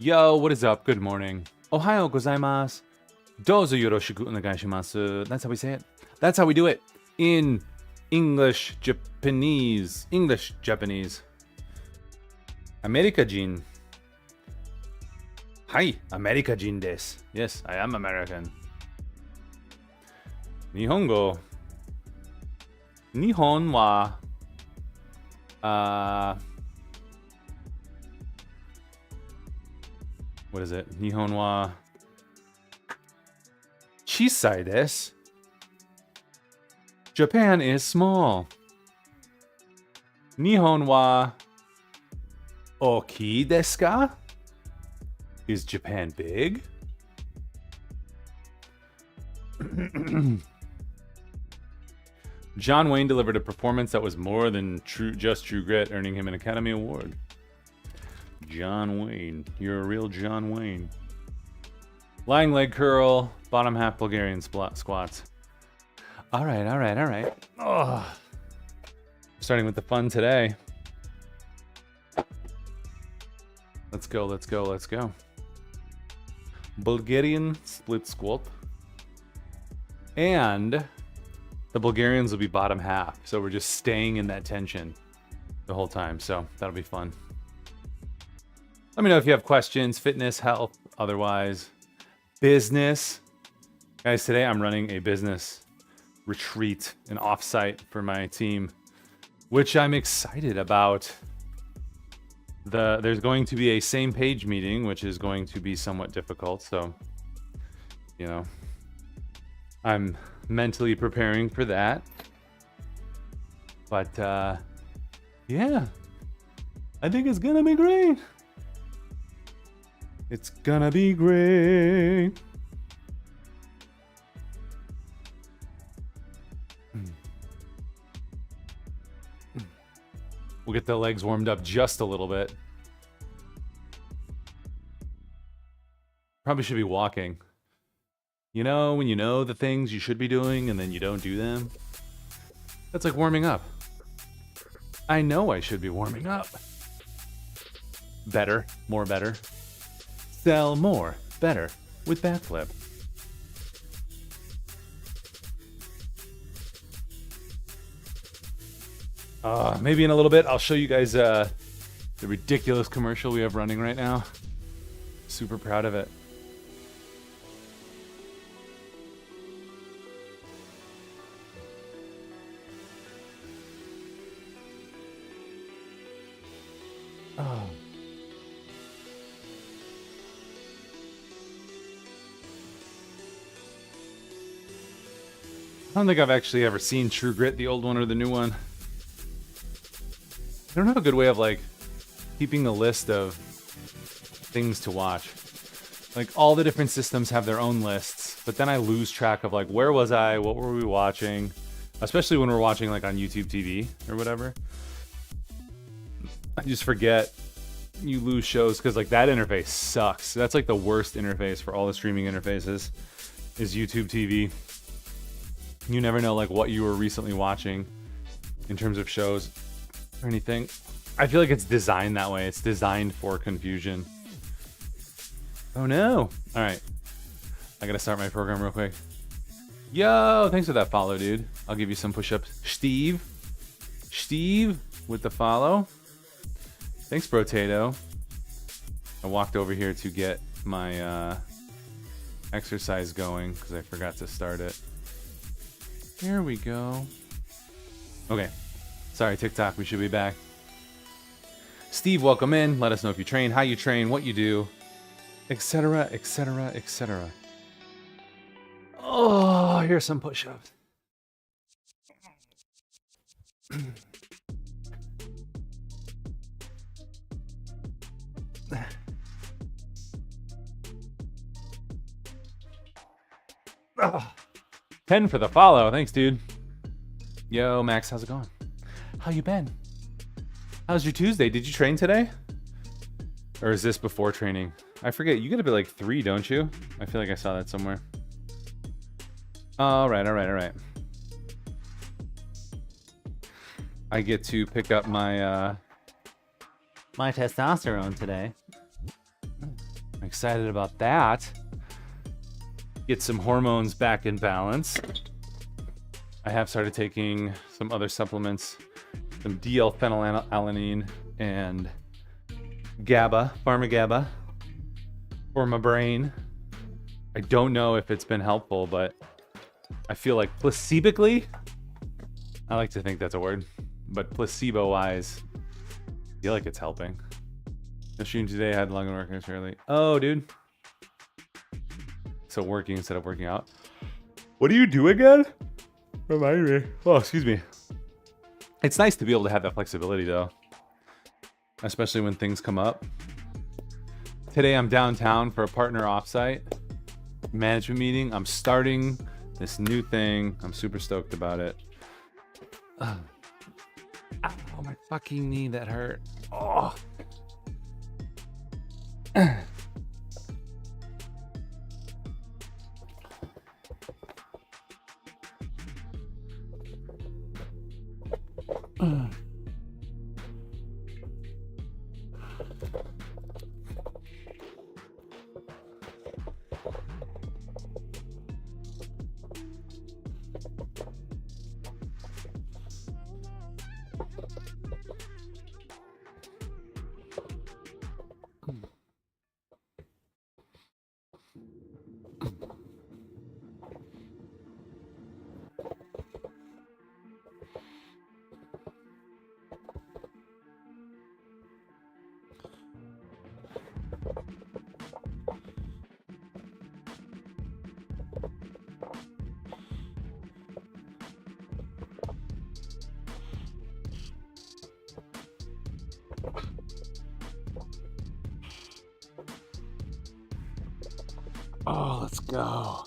Yo, what is up? Good morning. Ohayo gozaimasu. Dozo yoroshiku onegaishimasu. That's how we say it. That's how we do it in English, Japanese. English, Japanese. America-jin. Hi, America-jin desu. Yes, I am American. Nihongo. Nihon wa what is it? Nihon wa chisai desu. Japan is small. Nihon wa oki desu ka? Is Japan big? John Wayne delivered a performance that was more than true grit, earning him an Academy Award. John Wayne. You're a real John Wayne. Lying leg curl, bottom half Bulgarian squats. All right. Oh. Starting with the fun today. Let's go. Bulgarian split squat. And the Bulgarians will be bottom half, so we're just staying in that tension the whole time, so that'll be fun. Let me know if you have questions, fitness, health, otherwise. Business. Guys, today I'm running a business retreat, an offsite for my team, which I'm excited about. There's going to be a same page meeting, which is going to be somewhat difficult, so, you know, I'm mentally preparing for that. But, yeah, I think it's gonna be great. It's gonna be great. We'll get the legs warmed up just a little bit. Probably should be walking. You know, when you know the things you should be doing and then you don't do them? That's like warming up. I know I should be warming up. Better, more better. Sell more, better, with Backflip. Maybe in a little bit, I'll show you guys the ridiculous commercial we have running right now. Super proud of it. Oh. I don't think I've actually ever seen True Grit, the old one or the new one. I don't have a good way of like keeping a list of things to watch. Like all the different systems have their own lists, but then I lose track of like where was I, what were we watching, especially when we're watching like on YouTube TV or whatever. I just forget. You lose shows because like that interface sucks. That's like the worst interface for all the streaming interfaces is YouTube TV. You never know like what you were recently watching in terms of shows or anything. I feel like it's designed that way. It's designed for confusion. Oh no. All right. I gotta start my program real quick. Yo, thanks for that follow, dude. I'll give you some push-ups. Steve with the follow. Thanks, Brotato. I walked over here to get my exercise going because I forgot to start it. Here we go. Okay. Sorry, TikTok. We should be back. Steve, welcome in. Let us know if you train, how you train, what you do, etc., etc., etc. Oh, here's some push-ups. Oh, 10 for the follow. Thanks, dude. Yo, Max, how's it going? How you been? How's your Tuesday? Did you train today? Or is this before training? I forget. You gotta be like 3, don't you? I feel like I saw that somewhere. All right. I get to pick up my my testosterone today. excited about that. Get some hormones back in balance. I have started taking some other supplements, some DL-phenylalanine and GABA, pharma-GABA, for my brain. I don't know if it's been helpful, but I feel like placebically, I like to think that's a word, but placebo-wise, I feel like it's helping. The stream today had long work early. Oh, dude. So working instead of working out. What do you do again? Remind me. Oh, excuse me. It's nice to be able to have that flexibility, though, especially when things come up. Today I'm downtown for a partner offsite management meeting. I'm starting this new thing. I'm super stoked about it. Oh, my fucking knee, that hurt. Oh. Oh, let's go.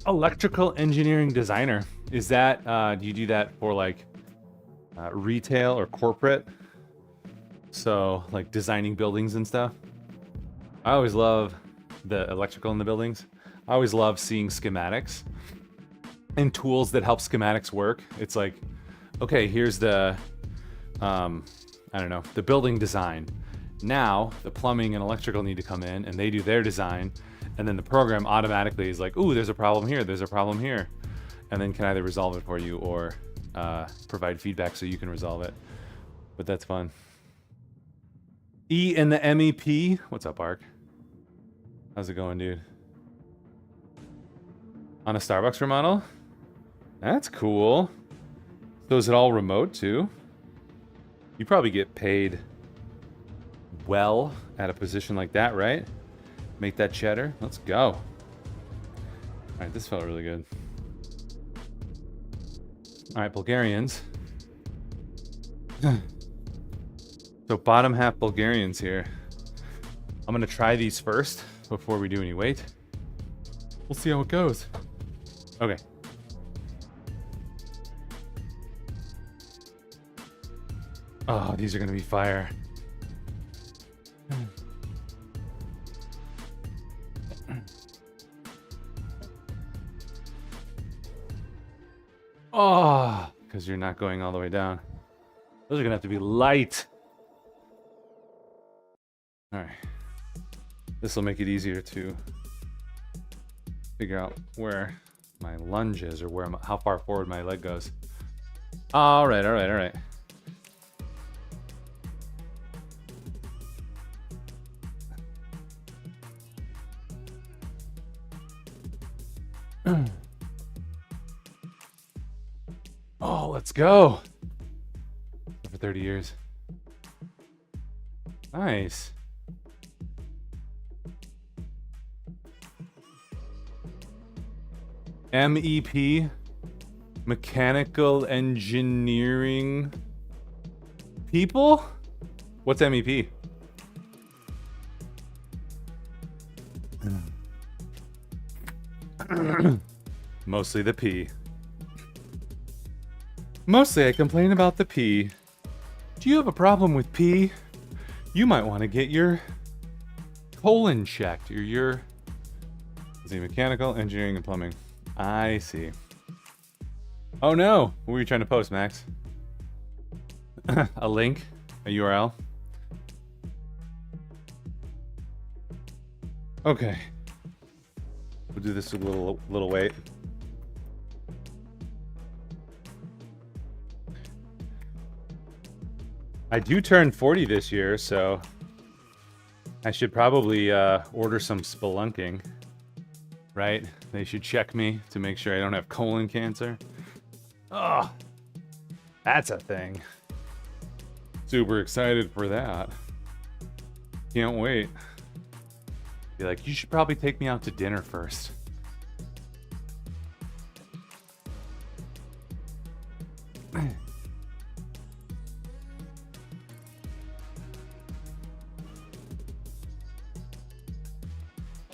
Electrical engineering designer. Is that, do you do that for like retail or corporate? So like designing buildings and stuff? I always love the electrical in the buildings. I always love seeing schematics and tools that help schematics work. It's like, okay, here's the, I don't know, the building design. Now the plumbing and electrical need to come in and they do their design, and then the program automatically is like, ooh, there's a problem here, there's a problem here, and then can either resolve it for you or provide feedback so you can resolve it. But that's fun. E in the MEP. What's up, Ark? How's it going, dude? On a Starbucks remodel? That's cool. So is it all remote too? You probably get paid well at a position like that, right? Make that cheddar. Let's go. All right, this felt really good. All right, Bulgarians. So bottom half Bulgarians here. I'm gonna try these first before we do any weight. We'll see how it goes. Okay. Oh, these are gonna be fire. Oh, because you're not going all the way down. Those are gonna have to be light. All right. This will make it easier to figure out where my lunge is or where how far forward my leg goes. All right, all right, all right. Oh, let's go. For 30 years. Nice. MEP, mechanical engineering people? What's MEP? Mostly the P. Mostly I complain about the P. Do you have a problem with P? You might want to get your colon checked, or your, is it mechanical, engineering, and plumbing? I see. Oh no! What were you trying to post, Max? A link? A URL? Okay. We'll do this a little wait. I do turn 40 this year, so I should probably order some spelunking, right? They should check me to make sure I don't have colon cancer. Oh, that's a thing. Super excited for that. Can't wait. Be like, you should probably take me out to dinner first.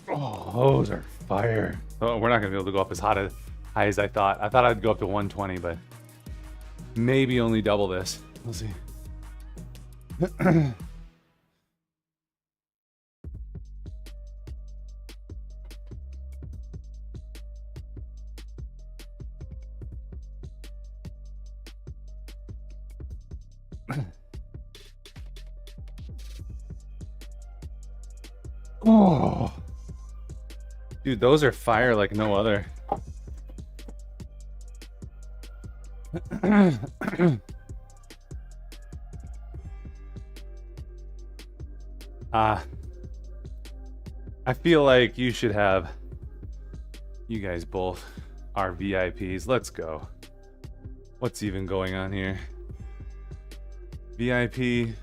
Oh, those are fire. Oh, we're not gonna be able to go up as high as I thought. I thought I'd go up to 120, but maybe only double this. We'll see. Oh, dude, those are fire like no other. I feel like you should have. You guys both are VIPs. Let's go. What's even going on here? VIP.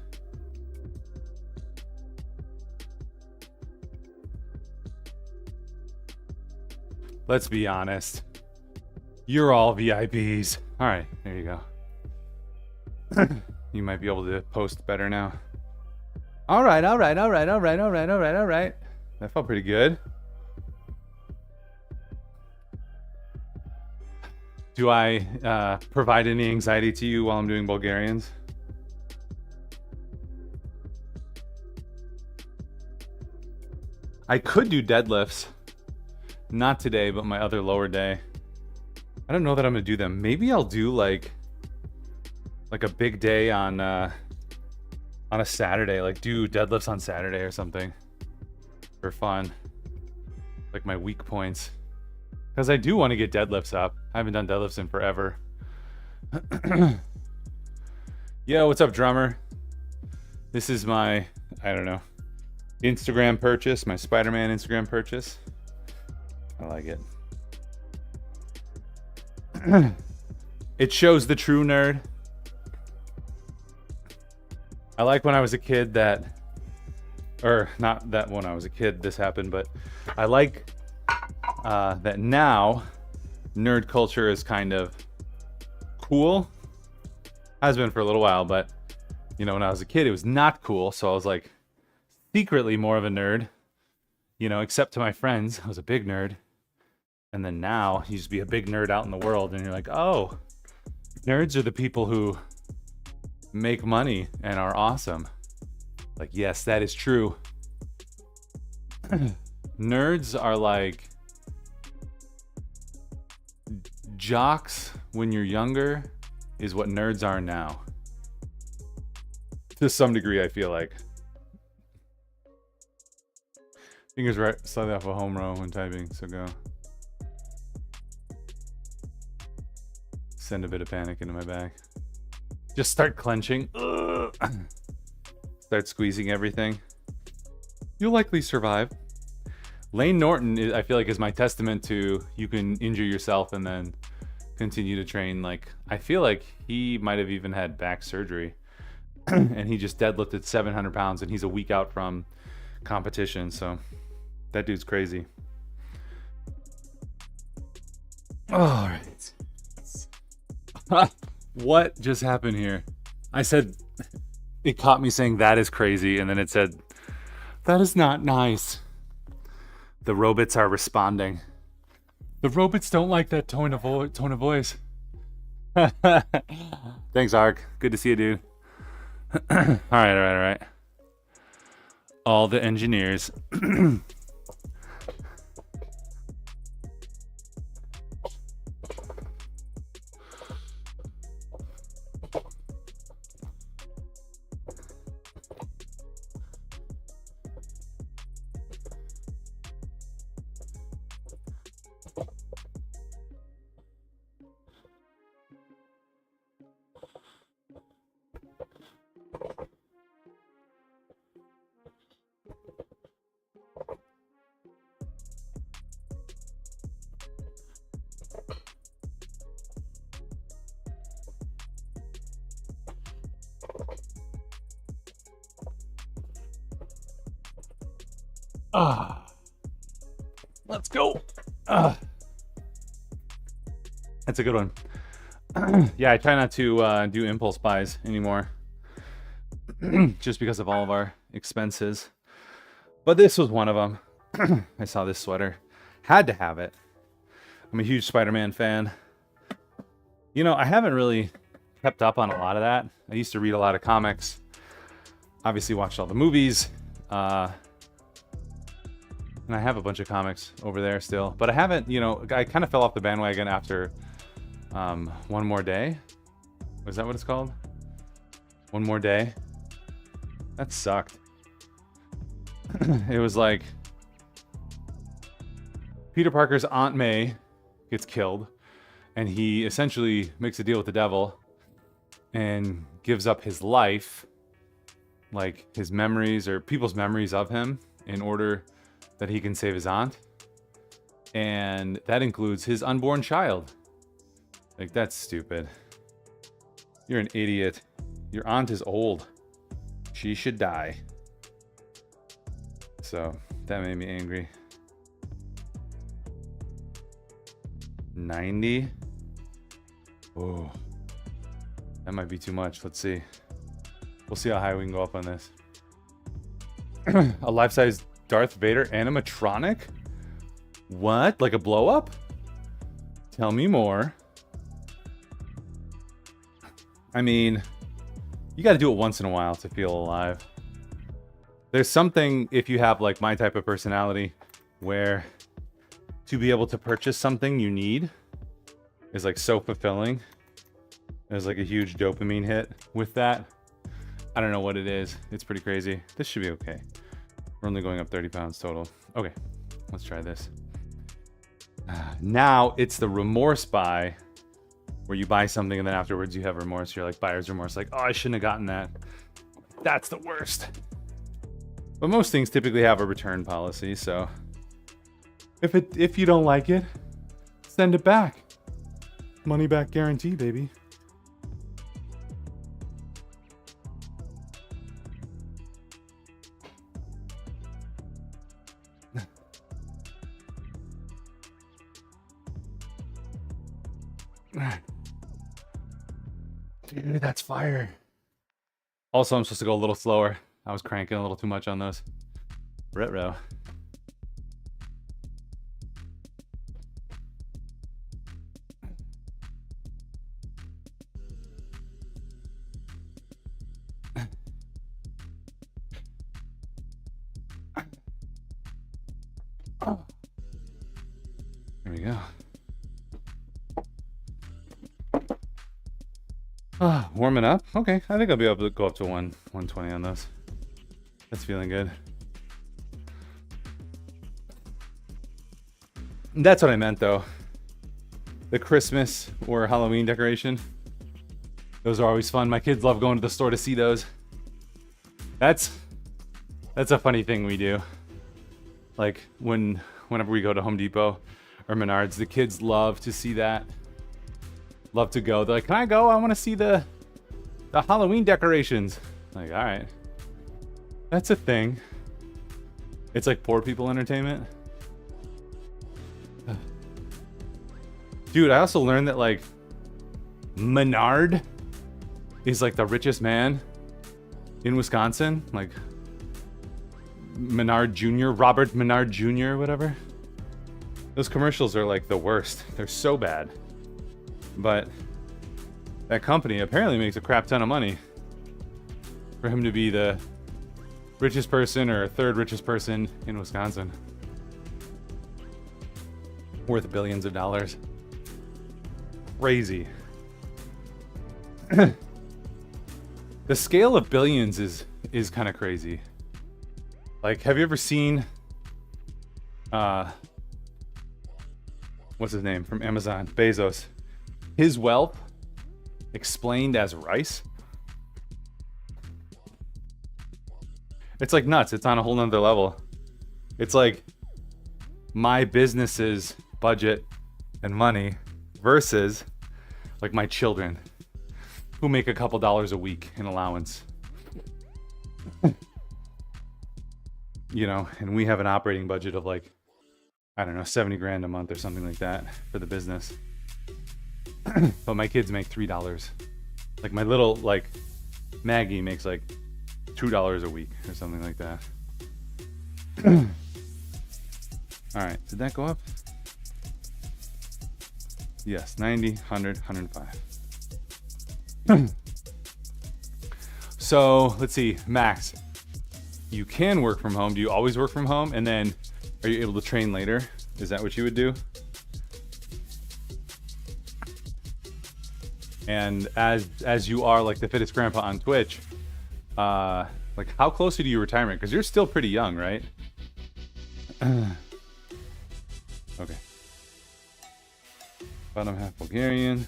Let's be honest. You're all VIPs. All right, there you go. You might be able to post better now. All right. That felt pretty good. Do I provide any anxiety to you while I'm doing Bulgarians? I could do deadlifts. Not today, but my other lower day. I don't know that I'm gonna do them. Maybe I'll do like a big day on a Saturday, like do deadlifts on Saturday or something for fun, like my weak points, because I do want to get deadlifts up. I haven't done deadlifts in forever. Yo, what's up, drummer? This is my, I don't know, Instagram purchase, my Spider-Man Instagram purchase. I like it. It shows the true nerd. I like when I was a kid that, or not that when I was a kid this happened, but I like that now nerd culture is kind of cool. Has been for a little while, but you know, when I was a kid, it was not cool. So I was like secretly more of a nerd, you know, except to my friends. I was a big nerd. And then now you just be a big nerd out in the world and you're like, oh, nerds are the people who make money and are awesome. Like, yes, that is true. Nerds are like jocks when you're younger is what nerds are now. To some degree, I feel like. Fingers right slightly off a home row when typing, so go. Send a bit of panic into my back. Just start clenching. Start squeezing everything. You'll likely survive. Lane Norton, I feel like, is my testament to you can injure yourself and then continue to train. Like, I feel like he might have even had back surgery. And he just deadlifted 700 pounds and he's a week out from competition. So that dude's crazy. All right. What just happened here? I said, it caught me saying that is crazy, and then it said, that is not nice. The robots are responding. The robots don't like that tone of voice. Thanks, Ark. Good to see you, dude. All right. All the engineers. Let's go. That's a good one. Yeah, I try not to do impulse buys anymore. Just because of all of our expenses. But this was one of them. I saw this sweater. Had to have it. I'm a huge Spider-Man fan. You know, I haven't really kept up on a lot of that. I used to read a lot of comics. Obviously watched all the movies. And I have a bunch of comics over there still. But I haven't, you know, I kind of fell off the bandwagon after One More Day. Was that what it's called? One More Day? That sucked. It was like Peter Parker's Aunt May gets killed, and he essentially makes a deal with the devil and gives up his life, like his memories or people's memories of him, in order that he can save his aunt. And that includes his unborn child. Like, that's stupid. You're an idiot. Your aunt is old. She should die. So that made me angry. 90? Oh, that might be too much. Let's see. We'll see how high we can go up on this. A life-size Darth Vader animatronic? What? Like a blow-up? Tell me more. I mean, you gotta do it once in a while to feel alive. There's something, if you have like my type of personality, where to be able to purchase something you need is like so fulfilling. There's like a huge dopamine hit with that. I don't know what it is. It's pretty crazy. This should be okay. We're only going up 30 pounds total. Okay, let's try this. Now it's the remorse buy, where you buy something and then afterwards you have remorse. You're like buyer's remorse, like, oh, I shouldn't have gotten that. That's the worst. But most things typically have a return policy, so if you don't like it, send it back. Money back guarantee, baby. Dude, that's fire. Also, I'm supposed to go a little slower. I was cranking a little too much on those. Retro. There we go. Warming up. Okay, I think I'll be able to go up to 120 on those. That's feeling good. That's what I meant, though. The Christmas or Halloween decoration. Those are always fun. My kids love going to the store to see those. That's a funny thing we do. Like whenever we go to Home Depot or Menards, the kids love to see that. Love to go. They're like, can I go? I want to see the Halloween decorations. I'm like, all right. That's a thing. It's like poor people entertainment. Dude, I also learned that like Menard is like the richest man in Wisconsin. Like Menard Jr., Robert Menard Jr., whatever. Those commercials are like the worst. They're so bad. But that company apparently makes a crap ton of money for him to be the richest person or third richest person in Wisconsin. Worth billions of dollars. Crazy. The scale of billions is kind of crazy. Like, have you ever seen what's his name from Amazon? Bezos. His wealth explained as rice. It's like nuts. It's on a whole nother level. It's like my business's budget and money versus like my children who make a couple dollars a week in allowance. you know, and we have an operating budget of like, I don't know, 70 grand a month or something like that for the business. But my kids make $3. Like my little, like Maggie makes like $2 a week or something like that. All right, did that go up? Yes, 90, 100, 105. So let's see, Max, you can work from home. Do you always work from home? And then are you able to train later? Is that what you would do? And as you are like the fittest grandpa on Twitch, like how close are you to your retirement? Because you're still pretty young, right? Okay. Bottom half Bulgarian.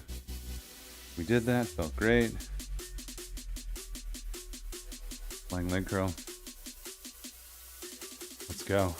We did that, felt great. Flying leg curl. Let's go.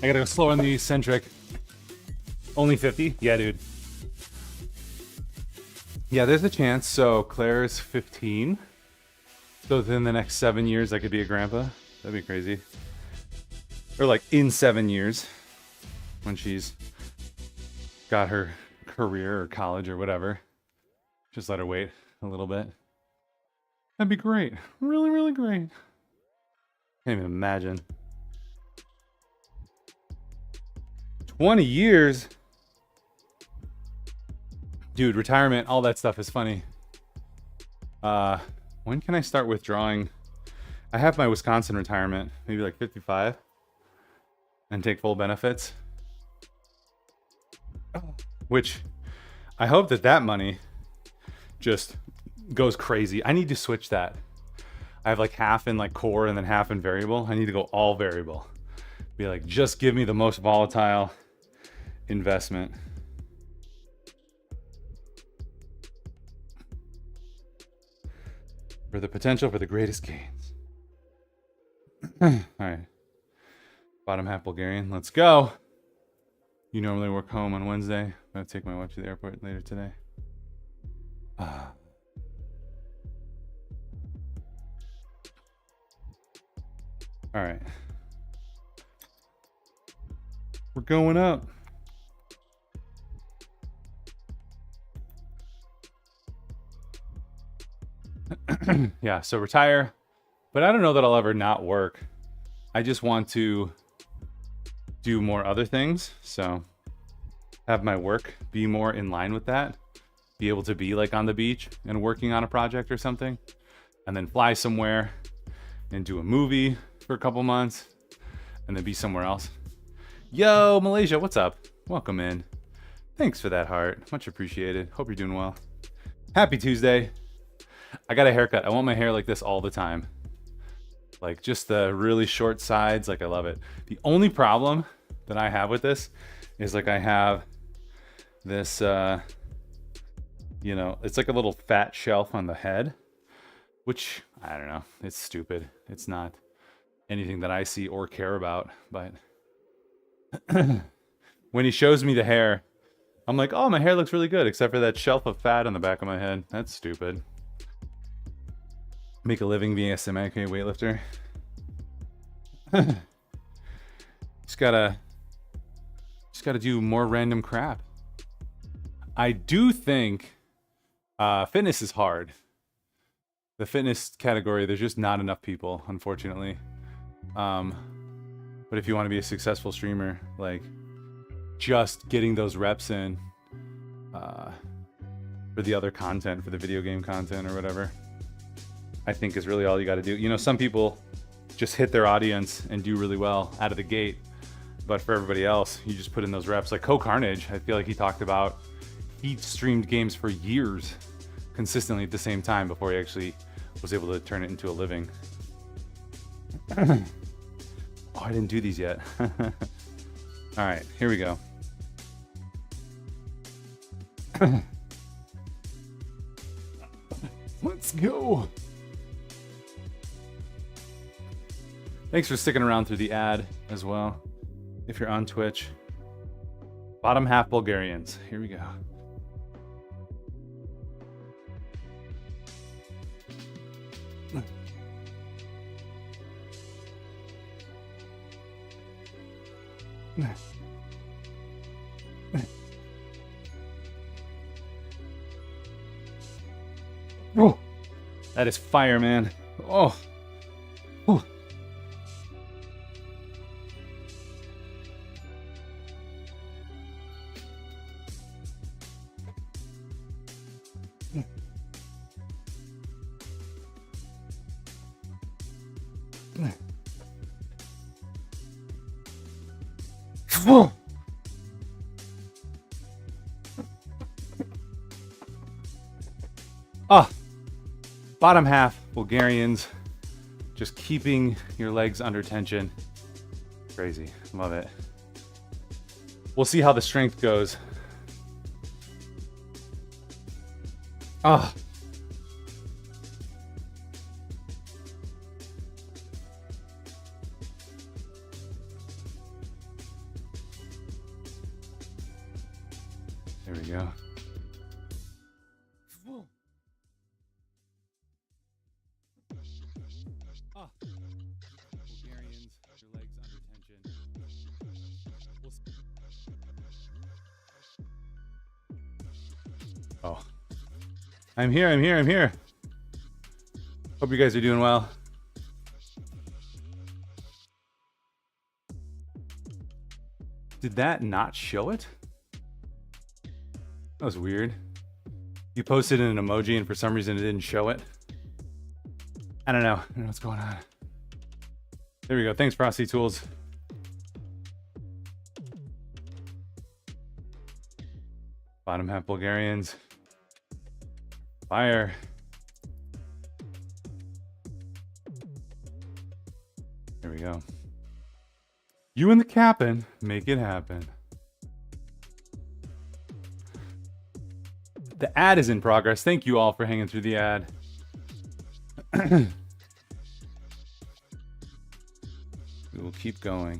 I gotta go slower on the eccentric. Only 50? Yeah, dude. Yeah, there's a chance. So Claire's 15. So within the next 7 years, I could be a grandpa. That'd be crazy. Or like in 7 years, when she's got her career or college or whatever. Just let her wait a little bit. That'd be great. Really, really great. Can't even imagine. 20 years? Dude, retirement, all that stuff is funny. When can I start withdrawing? I have my Wisconsin retirement, maybe like 55, and take full benefits. Which, I hope that money just goes crazy. I need to switch that. I have like half in like core and then half in variable. I need to go all variable. Be like, just give me the most volatile investment. For the potential for the greatest gains. All right. Bottom half Bulgarian. Let's go. You normally work home on Wednesday. I'm going to take my wife to the airport later today. All right. We're going up. Yeah, so retire. But I don't know that I'll ever not work. I just want to do more other things. So have my work be more in line with that. Be able to be like on the beach and working on a project or something. And then fly somewhere and do a movie for a couple months. And then be somewhere else. Yo, Malaysia, what's up? Welcome in. Thanks for that heart. Much appreciated. Hope you're doing well. Happy Tuesday. I got a haircut. I want my hair like this all the time. Like just the really short sides. Like I love it. The only problem that I have with this is like I have this, you know, it's like a little fat shelf on the head, which I don't know. It's stupid. It's not anything that I see or care about, but when he shows me the hair, I'm like, oh, my hair looks really good, except for that shelf of fat on the back of my head. That's stupid. Make a living being a semi-okay weightlifter. Just gotta do more random crap. I do think fitness is hard. The fitness category, there's just not enough people, unfortunately. But if you want to be a successful streamer, like just getting those reps in for the other content, for the video game content or whatever. I think is really all you got to do. You know, some people just hit their audience and do really well out of the gate. But for everybody else, you just put in those reps. Like Carnage, I feel like he talked about, he streamed games for years consistently at the same time before he actually was able to turn it into a living. Oh, I didn't do these yet. All right, here we go. Let's go. Thanks for sticking around through the ad as well. If you're on Twitch, bottom half Bulgarians. Here we go. Oh, that is fire, man. Oh. Oh. Ah, bottom half Bulgarians, just keeping your legs under tension. Crazy, love it. We'll see how the strength goes. Ah. There we go. Ah. Bulgarians, your legs under tension. Oh. I'm here. Hope you guys are doing well. Did that not show it? That was weird. You posted an emoji and for some reason it didn't show it. I don't know what's going on. There we go. Thanks, Frosty Tools. Bottom half Bulgarians. Fire. There we go. You and the captain make it happen. The ad is in progress. Thank you all for hanging through the ad. We will keep going.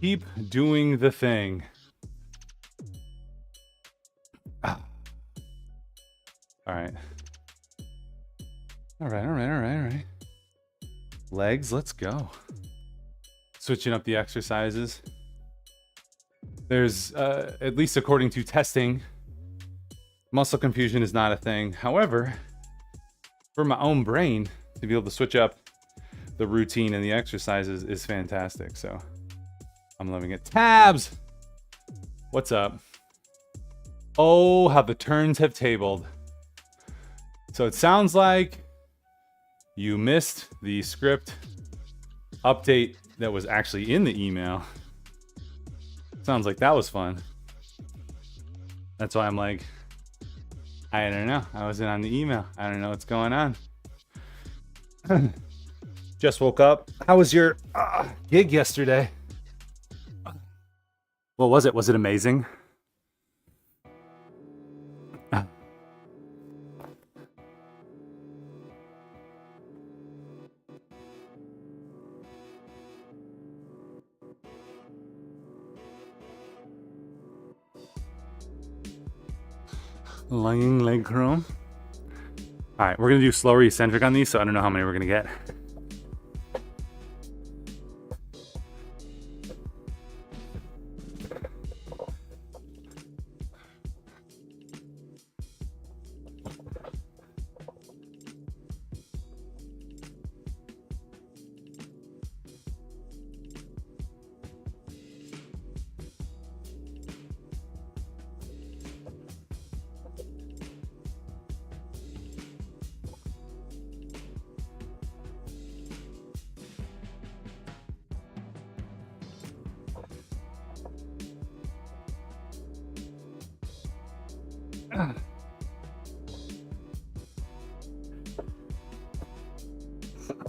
Keep doing the thing. Ah. All right. All right. Legs, let's go. Switching up the exercises. There's, at least according to testing, muscle confusion is not a thing. However, for my own brain, to be able to switch up the routine and the exercises is fantastic. So I'm loving it. Tabs! What's up? Oh, how the turns have tabled. So it sounds like you missed the script update that was actually in the email. Sounds like that was fun. That's why I'm like, I don't know. I wasn't on the email. I don't know what's going on. Just woke up. How was your gig yesterday? What was it? Was it amazing? Lying leg curl. All right, we're gonna do slower eccentric on these, so I don't know how many we're gonna get.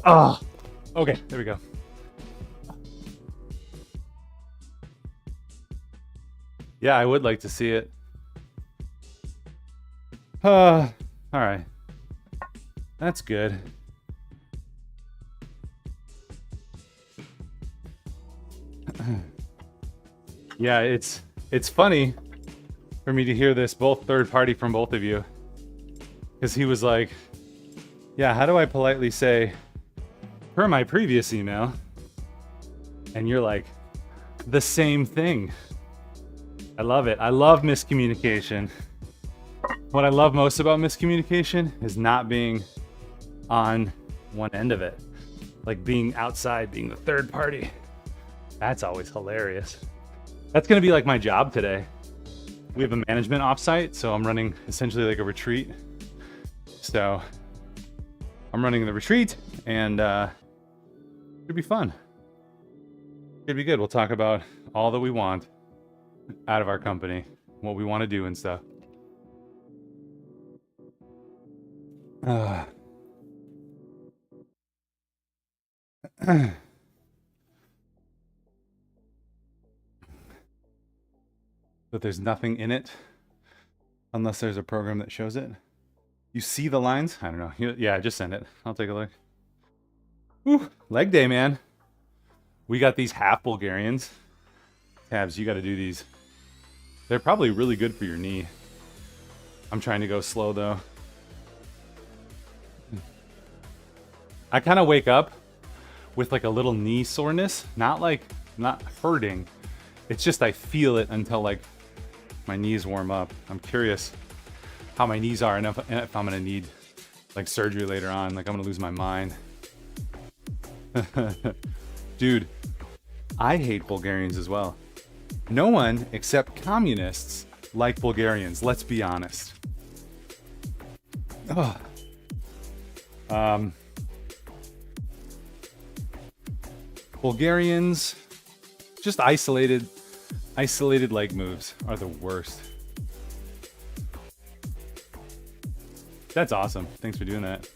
Oh, okay, there we go. Yeah, I would like to see it. All right. That's good. Yeah, it's funny for me to hear this both third party from both of you. Because he was like, yeah, how do I politely say, per my previous email? And you're like, the same thing. I love it. I love miscommunication. What I love most about miscommunication is not being on one end of it. Like being outside, being the third party. That's always hilarious. That's gonna be like my job today. We have a management offsite, so I'm running essentially like a retreat. So I'm running the retreat, and it'll be fun. It'll be good. We'll talk about all that we want out of our company, what we want to do and stuff. But there's nothing in it unless there's a program that shows it. You see the lines? I don't know. Yeah, just send it. I'll take a look. Woo, leg day, man. We got these half Bulgarians. Tabs, you got to do these. They're probably really good for your knee. I'm trying to go slow though. I kind of wake up with like a little knee soreness, not hurting. It's just I feel it until like my knees warm up. I'm curious how my knees are and if I'm gonna need like surgery later on. Like I'm gonna lose my mind. Dude, I hate Bulgarians as well. No one except communists like Bulgarians. Let's be honest. Bulgarians, just isolated leg moves are the worst. That's awesome. Thanks for doing that.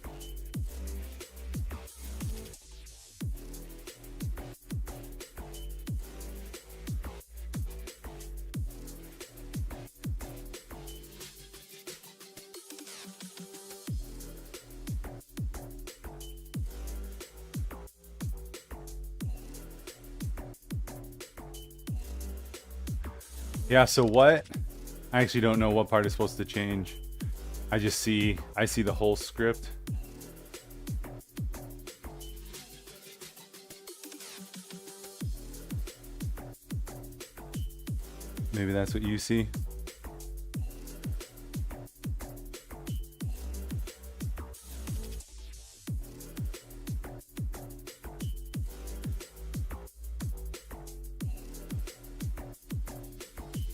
Yeah, so what? I actually don't know what part is supposed to change. I see the whole script. Maybe that's what you see.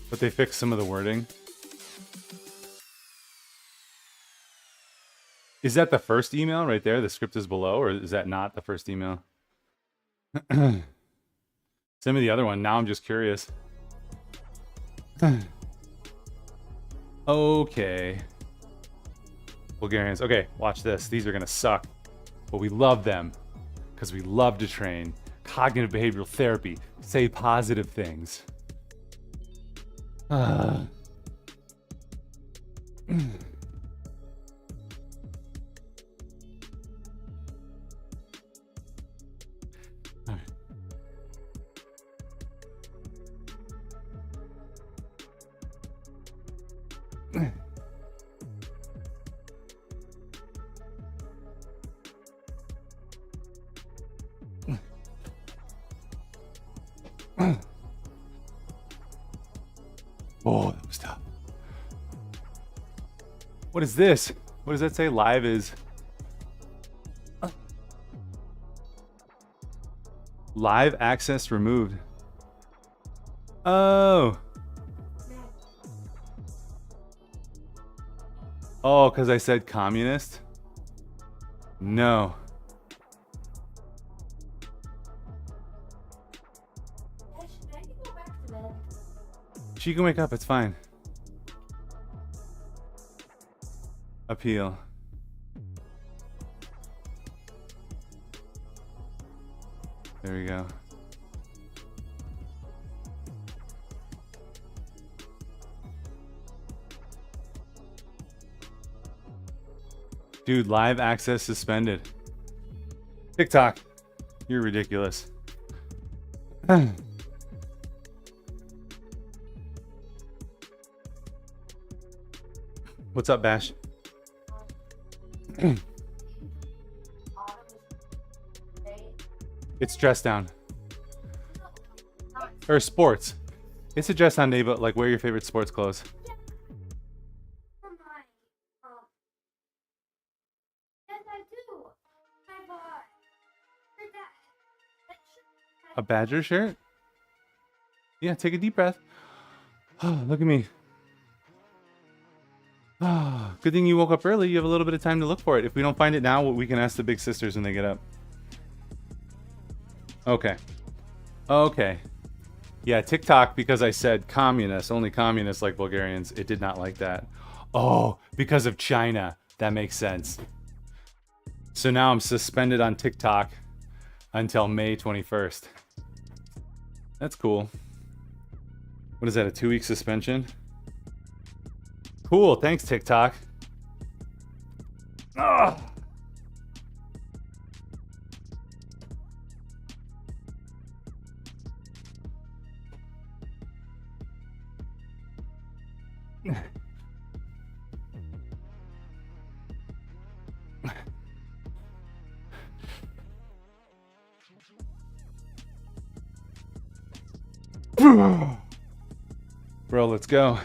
But they fixed some of the wording. Is that the first email right there? The script is below, or is that not the first email? Send me the other one. Now I'm just curious. Okay. Bulgarians. Okay, watch this. These are gonna suck. But we love them. Because we love to train. Cognitive behavioral therapy. Say positive things. Oh, that was tough. What is this? What does that say? Live is... Live access removed. Oh. Oh, because I said communist? No. She can wake up, it's fine. Appeal. There we go. Dude, live access suspended. TikTok, you're ridiculous. What's up, Bash? It's dress down. Or sports. It's a dress down day, but like wear your favorite sports clothes. A Badger shirt? Yeah, take a deep breath. Oh, look at me. Oh, good thing you woke up early. You have a little bit of time to look for it. If we don't find it now, we can ask the big sisters when they get up. Okay. Okay. Yeah, TikTok, because I said communists, only communists like Bulgarians, it did not like that. Oh, because of China. That makes sense. So now I'm suspended on TikTok until May 21st. That's cool. What is that, a 2-week suspension? Cool, thanks TikTok. Ugh. Bro, let's go.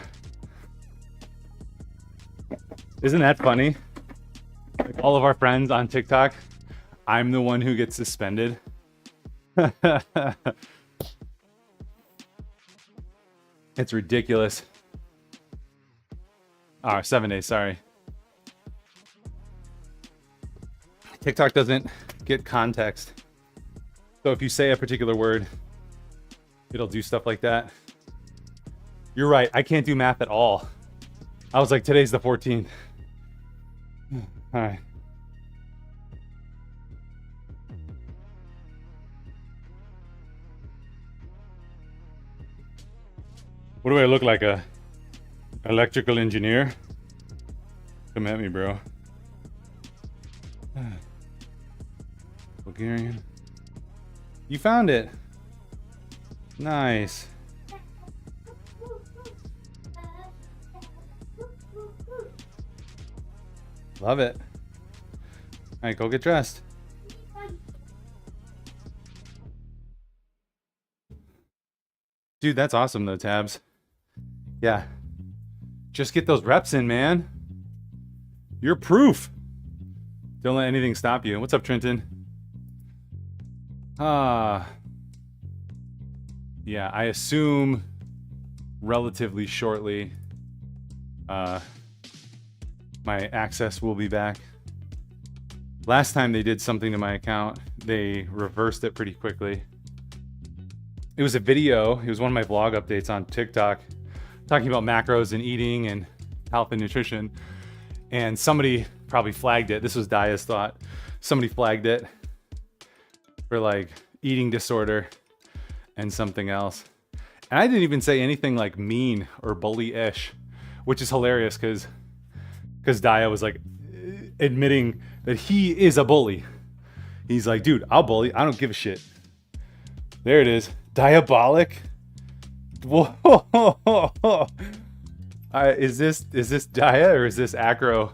Isn't that funny? Like all of our friends on TikTok, I'm the one who gets suspended. It's ridiculous. 7 days, sorry. TikTok doesn't get context. So if you say a particular word, it'll do stuff like that. You're right, I can't do math at all. I was like, today's the 14th. All right. What do I look like, a electrical engineer? Come at me, bro. Bulgarian. You found it. Nice. Love it. All right, go get dressed. Dude, that's awesome though, Tabs. Yeah. Just get those reps in, man. You're proof. Don't let anything stop you. What's up, Trenton? Yeah, I assume relatively shortly my access will be back. Last time they did something to my account, they reversed it pretty quickly. It was a video. It was one of my vlog updates on TikTok talking about macros and eating and health and nutrition. And somebody probably flagged it. This was Daya's thought. Somebody flagged it for like eating disorder and something else. And I didn't even say anything like mean or bully-ish, which is hilarious because Daya was like admitting that he is a bully. He's like, dude, I'll bully. I don't give a shit. There it is. Diabolic. Whoa. Is this Daya or is this Acro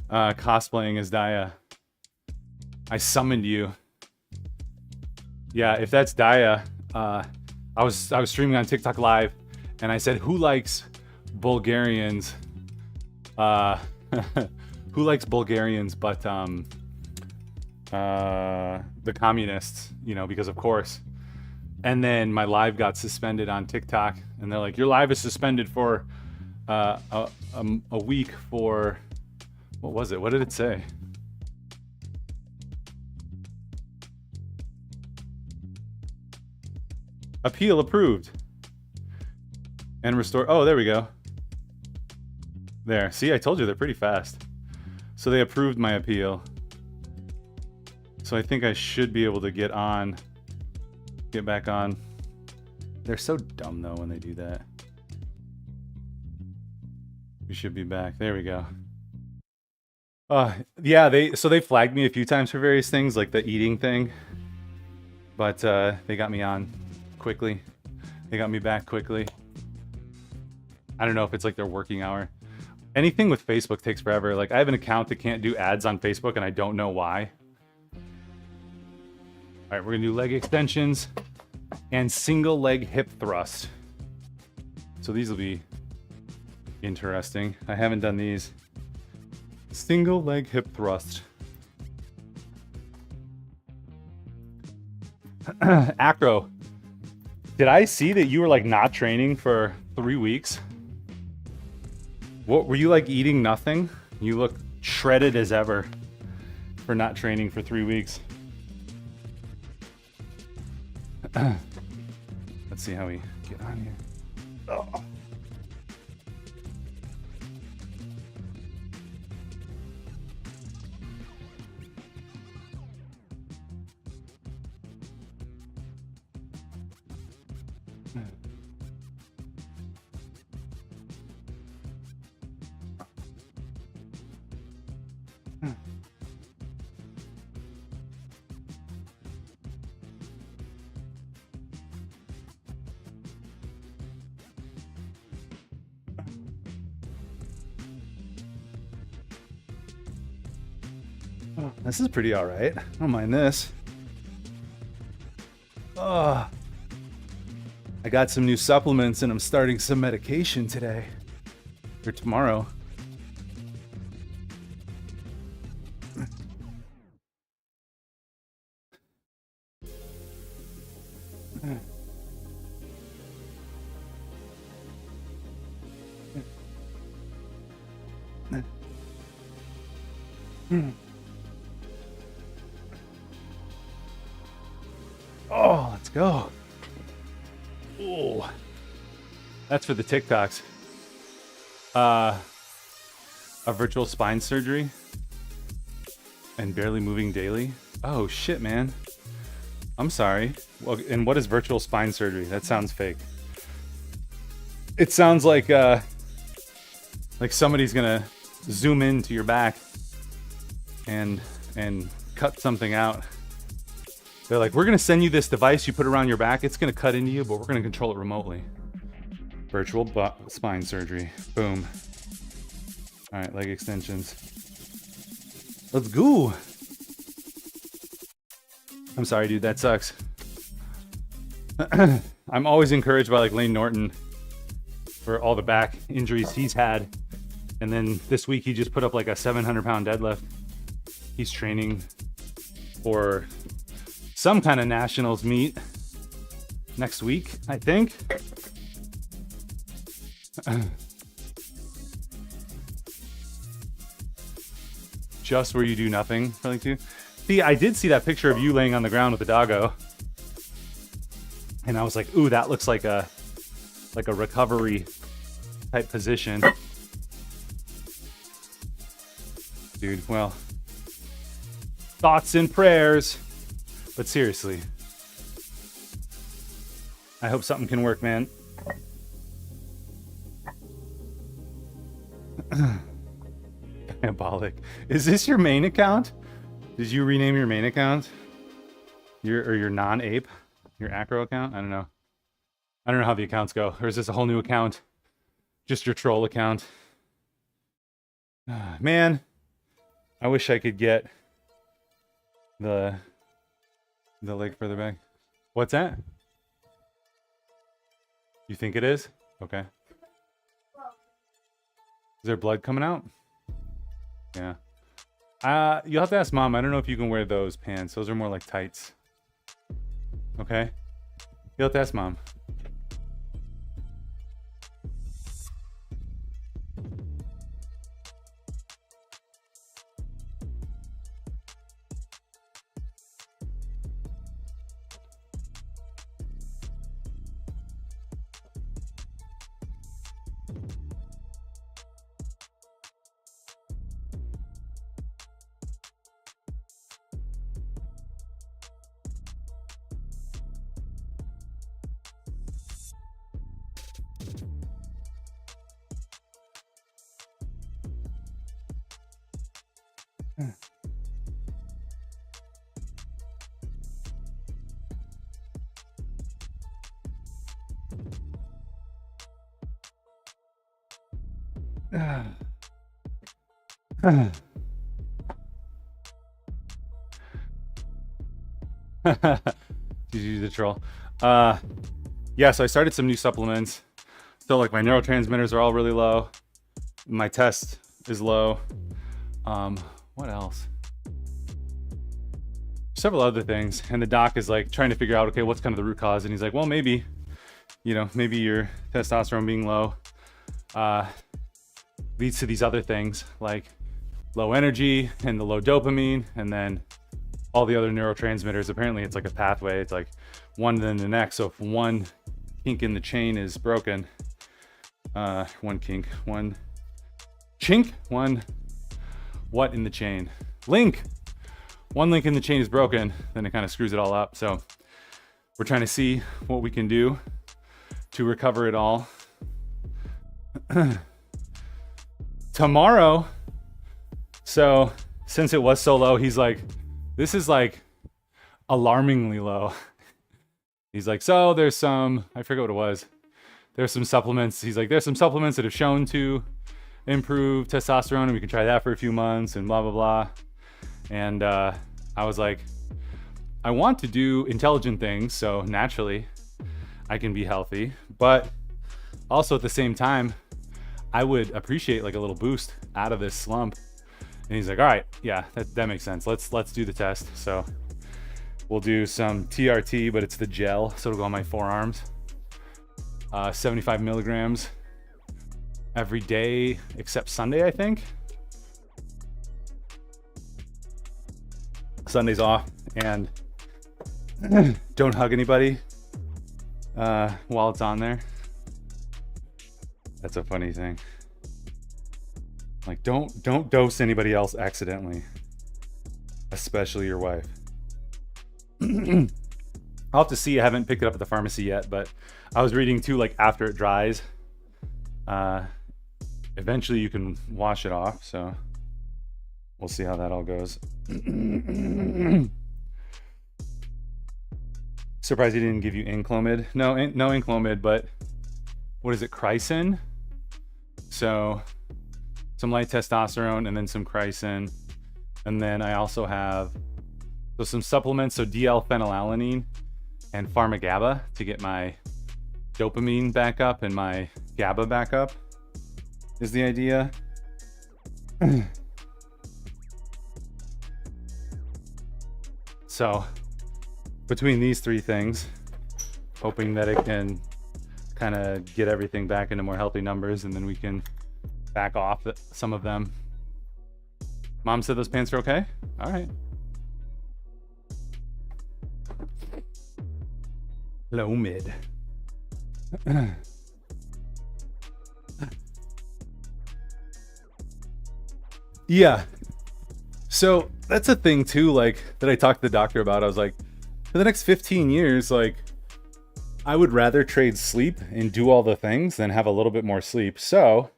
cosplaying as Daya? I summoned you. Yeah, if that's Daya, I was streaming on TikTok live and I said, who likes Bulgarians? Who likes Bulgarians but the communists, you know, because of course. And then my live got suspended on TikTok and they're like, your live is suspended for a week for, what was it? What did it say? Appeal approved. And restore. Oh, there we go. There. See, I told you they're pretty fast. So they approved my appeal. So I think I should be able to get back on. They're so dumb though when they do that. We should be back. There we go. Yeah, they flagged me a few times for various things, like the eating thing. But they got me on quickly. They got me back quickly. I don't know if it's like their working hour. Anything with Facebook takes forever. Like I have an account that can't do ads on Facebook and I don't know why. All right, we're gonna do leg extensions and single leg hip thrust. So these will be interesting. I haven't done these. Single leg hip thrust. Acro, did I see that you were like not training for 3 weeks? What were you like eating nothing? You look shredded as ever for not training for 3 weeks. Let's see how we get on here. Oh. This is pretty all right. I don't mind this. Oh, I got some new supplements and I'm starting some medication today or tomorrow. Oh, let's go. Oh, that's for the TikToks. A virtual spine surgery and barely moving daily. Oh shit, man. I'm sorry. Well, and what is virtual spine surgery? That sounds fake. It sounds like somebody's gonna zoom into your back and cut something out. They're like, we're gonna send you this device you put around your back. It's gonna cut into you, but we're gonna control it remotely. Virtual spine surgery. Boom. All right, leg extensions. Let's go. I'm sorry, dude. That sucks. I'm always encouraged by like Lane Norton for all the back injuries he's had. And then this week he just put up like a 700-pound deadlift. He's training for some kind of nationals meet next week, I think. Just where you do nothing, really too. See, I did see that picture of you laying on the ground with the doggo. And I was like, ooh, that looks like a recovery type position. Dude, well, thoughts and prayers. But seriously, I hope something can work, man. Diabolic. Is this your main account? Did you rename your main account? Your non-ape? Your acro account? I don't know. I don't know how the accounts go. Or is this a whole new account? Just your troll account? Man, I wish I could get the leg further back. What's that? You think it is? Okay. Is there blood coming out? Yeah. You'll have to ask Mom. I don't know if you can wear those pants. Those are more like tights. Okay? You'll have to ask Mom. GG the troll. Yeah, so I started some new supplements. So like my neurotransmitters are all really low. My test is low. What else? Several other things. And the doc is like trying to figure out, okay, what's kind of the root cause? And he's like, well, maybe, you know, maybe your testosterone being low leads to these other things like low energy and the low dopamine, and then all the other neurotransmitters. Apparently it's like a pathway. It's like one then the next. So if one kink in the chain is broken, one what in the chain? One link in the chain is broken, then it kind of screws it all up. So we're trying to see what we can do to recover it all. Tomorrow, so since it was so low, he's like, this is like alarmingly low. He's like, so there's some, I forget what it was. There's some supplements. He's like, there's some supplements that have shown to improve testosterone, and we can try that for a few months and blah, blah, blah. And I was like, I want to do intelligent things, so naturally I can be healthy. But also at the same time, I would appreciate like a little boost out of this slump. And he's like, all right, yeah, that makes sense. Let's do the test. So we'll do some TRT, but it's the gel, so it'll go on my forearms. 75 milligrams every day except Sunday, I think. Sunday's off, and don't hug anybody while it's on there. That's a funny thing. Like, don't dose anybody else accidentally, especially your wife. I'll have to see. I haven't picked it up at the pharmacy yet, but I was reading too, like after it dries, eventually you can wash it off. So we'll see how that all goes. Surprised he didn't give you Inclomid. No Inclomid, but what is it? Chrysin. So some light testosterone and then some Chrysin. And then I also have some supplements, so DL-phenylalanine and Pharma-GABA to get my dopamine back up and my GABA back up is the idea. So between these three things, hoping that it can kind of get everything back into more healthy numbers, and then we can back off some of them. Mom said those pants are okay? All right. Low mid. Yeah. So that's a thing too, like that I talked to the doctor about. I was like, for the next 15 years, like I would rather trade sleep and do all the things than have a little bit more sleep. So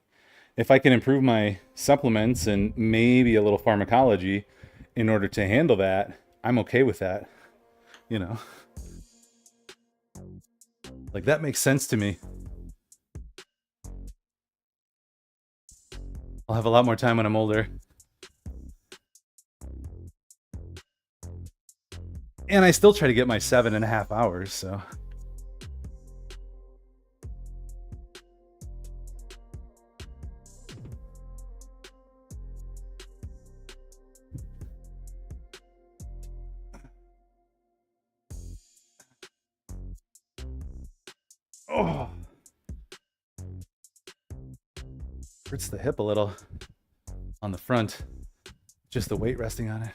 if I can improve my supplements and maybe a little pharmacology in order to handle that, I'm okay with that. You know, like that makes sense to me. I'll have a lot more time when I'm older. And I still try to get my 7.5 hours, so. Oh. Hurts the hip a little on the front. Just the weight resting on it.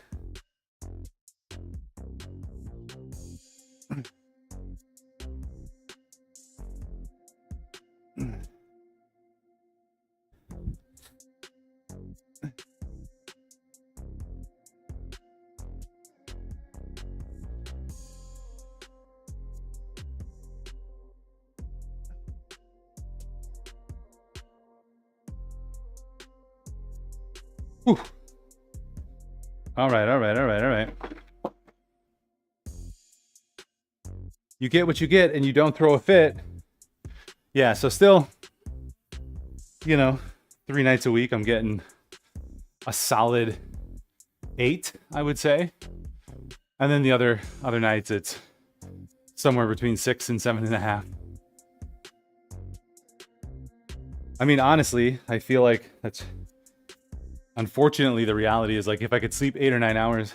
Whew. All right. You get what you get and you don't throw a fit. Yeah, so still, 3 nights a week, I'm getting a solid 8, I would say. And then the other nights, it's somewhere between 6 and 7.5. I mean, honestly, I feel like that's, unfortunately, the reality is like, if I could sleep 8 or 9 hours,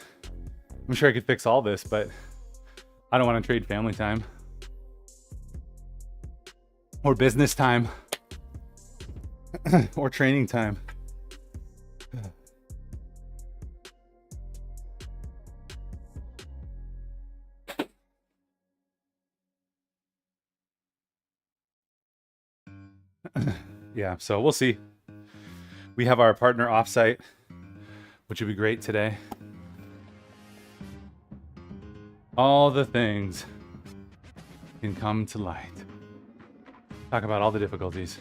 I'm sure I could fix all this, but I don't want to trade family time or business time or training time. Yeah, so we'll see. We have our partner offsite, which would be great today. All the things can come to light. Talk about all the difficulties.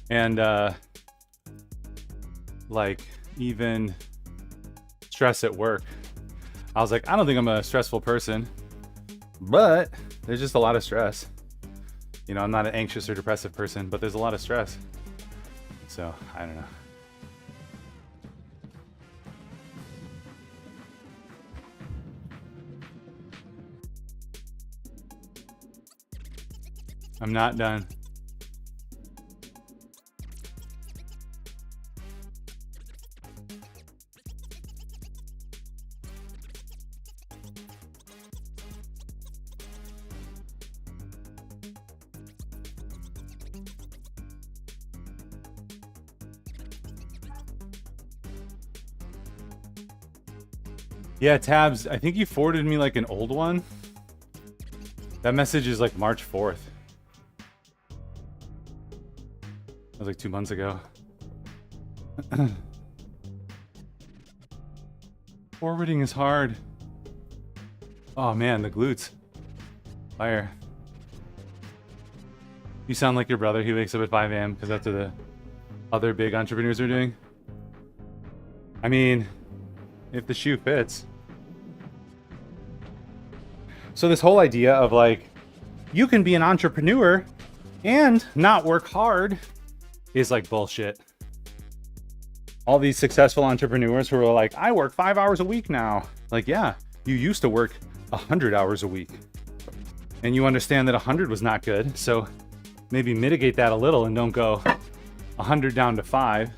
And like even stress at work. I was like, I don't think I'm a stressful person, but there's just a lot of stress. I'm not an anxious or depressive person, but there's a lot of stress. So, I don't know. I'm not done. Yeah, Tabs, I think you forwarded me like an old one. That message is like March 4th. That was like 2 months ago. Forwarding is hard. Oh man, the glutes. Fire. You sound like your brother. He wakes up at 5 a.m. because that's what the other big entrepreneurs are doing. I mean, if the shoe fits. So this whole idea of like, you can be an entrepreneur and not work hard is like bullshit. All these successful entrepreneurs who are like, I work 5 hours a week now. Like, yeah, you used to work 100 hours a week. And you understand that 100 was not good. So maybe mitigate that a little and don't go 100 down to 5.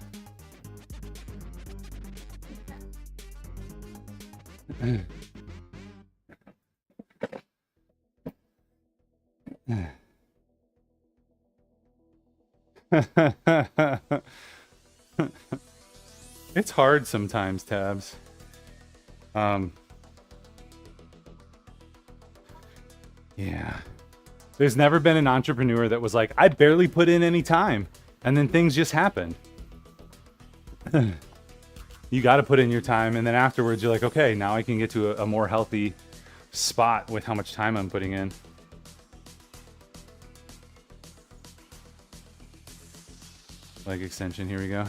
It's hard sometimes, Tabs. Yeah. There's never been an entrepreneur that was like, I barely put in any time, and then things just happen. You got to put in your time, and then afterwards you're like, okay, now I can get to a more healthy spot with how much time I'm putting in. Leg extension, here we go.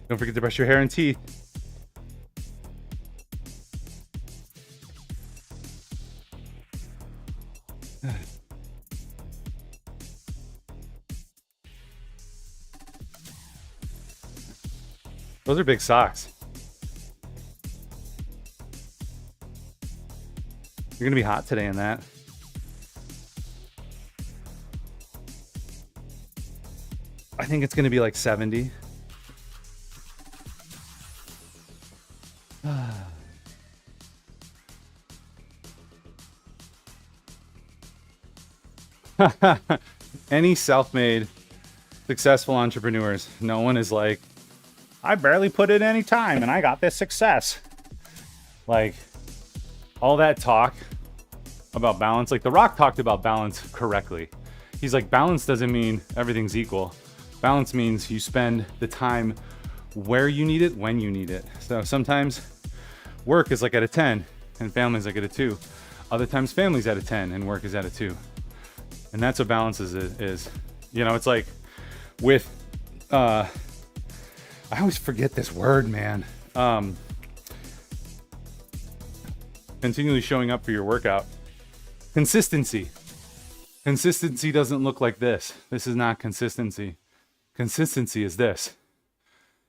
Don't forget to brush your hair and teeth. Those are big socks. You're gonna be hot today in that. I think it's gonna be like 70. Any self-made successful entrepreneurs, no one is like, I barely put in any time and I got this success. Like, all that talk about balance, like The Rock talked about balance correctly. He's like, balance doesn't mean everything's equal. Balance means you spend the time where you need it, when you need it. So sometimes work is like at a 10 and family's like at a 2. Other times family's at a 10 and work is at a 2. And that's what balances is. You know, it's like with, I always forget this word, man. Continually showing up for your workout. Consistency. Consistency doesn't look like this. This is not consistency. Consistency is this.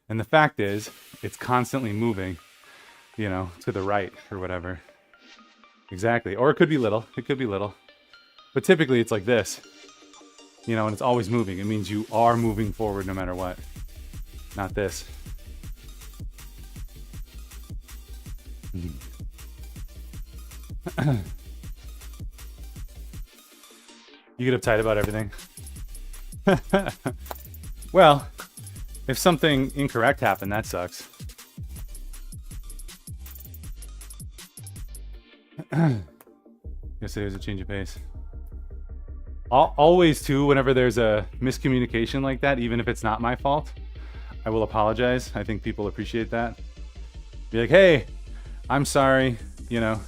And the fact is, it's constantly moving, you know, to the right or whatever. Exactly. Or it could be little. It could be little. But typically it's like this, you know, and it's always moving. It means you are moving forward no matter what. Not this. You get uptight about everything. Well, if something incorrect happened, that sucks. Guess there's a change of pace. Always too, whenever there's a miscommunication like that, even if it's not my fault, I will apologize. I think people appreciate that. Be like, hey, I'm sorry, you know,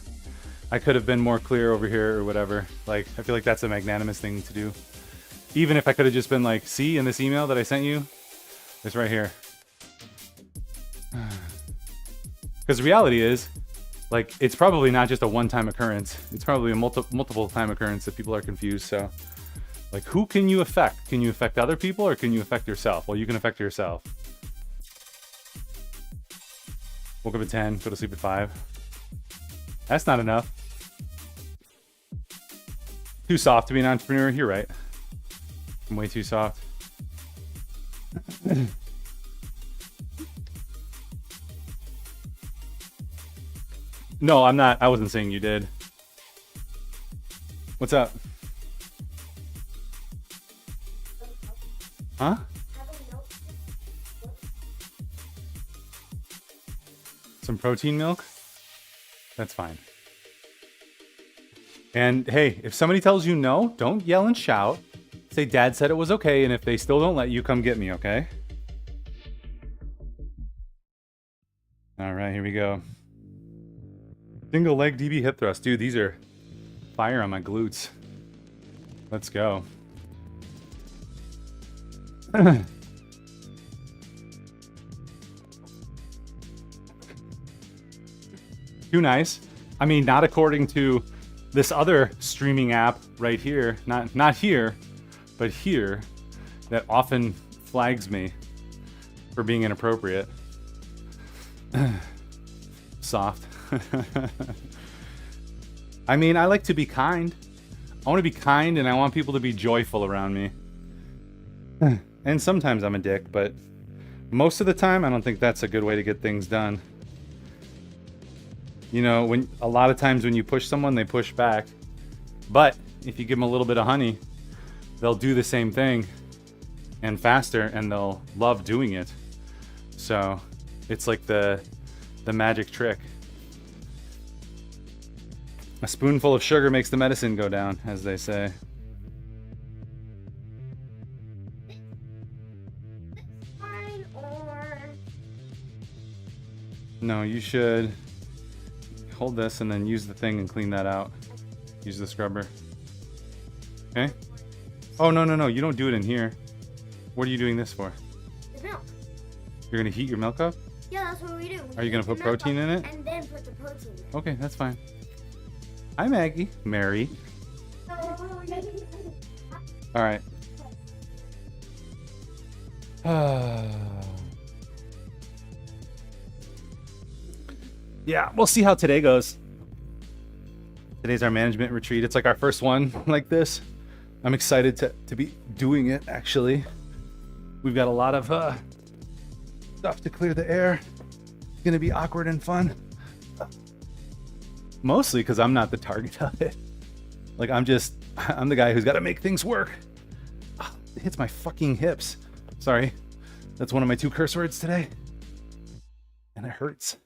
I could have been more clear over here or whatever. Like, I feel like that's a magnanimous thing to do. Even if I could have just been like, see, in this email that I sent you, it's right here. Because the reality is, like, it's probably not just a one-time occurrence. It's probably a multiple time occurrence that people are confused. So, like, who can you affect? Can you affect other people or can you affect yourself? Well, you can affect yourself. Woke up at 10, go to sleep at 5. That's not enough. Too soft to be an entrepreneur? You're right. I'm way too soft. No, I'm not. I wasn't saying you did. What's up? Huh? Some protein milk? That's fine. And hey, if somebody tells you no, don't yell and shout. Say dad said it was okay, and if they still don't let you, come get me, okay? All right, here we go. Single leg DB hip thrust. Dude, these are fire on my glutes. Let's go. Too nice. I mean, not according to this other streaming app right here. Not here, but here, that often flags me for being inappropriate. Soft. I mean, I like to be kind. I want to be kind and I want people to be joyful around me. And sometimes I'm a dick, but most of the time I don't think that's a good way to get things done. You know, when a lot of times when you push someone, they push back. But if you give them a little bit of honey, they'll do the same thing and faster, and they'll love doing it. So it's like the magic trick. A spoonful of sugar makes the medicine go down, as they say. No, you should hold this and then use the thing and clean that out. Use the scrubber. Okay? Oh, no. You don't do it in here. What are you doing this for? The milk. You're going to heat your milk up? Yeah, that's what we do. Are you going to put protein in it? And then put the protein in. Okay, that's fine. Hi, Maggie. Mary. All right. Yeah, we'll see how today goes. Today's our management retreat. It's like our first one like this. I'm excited to be doing it, actually. We've got a lot of stuff to clear the air. It's going to be awkward and fun. Mostly because I'm not the target of it. Like, I'm the guy who's got to make things work. Oh, it hits my fucking hips. Sorry. That's one of my 2 curse words today. And it hurts.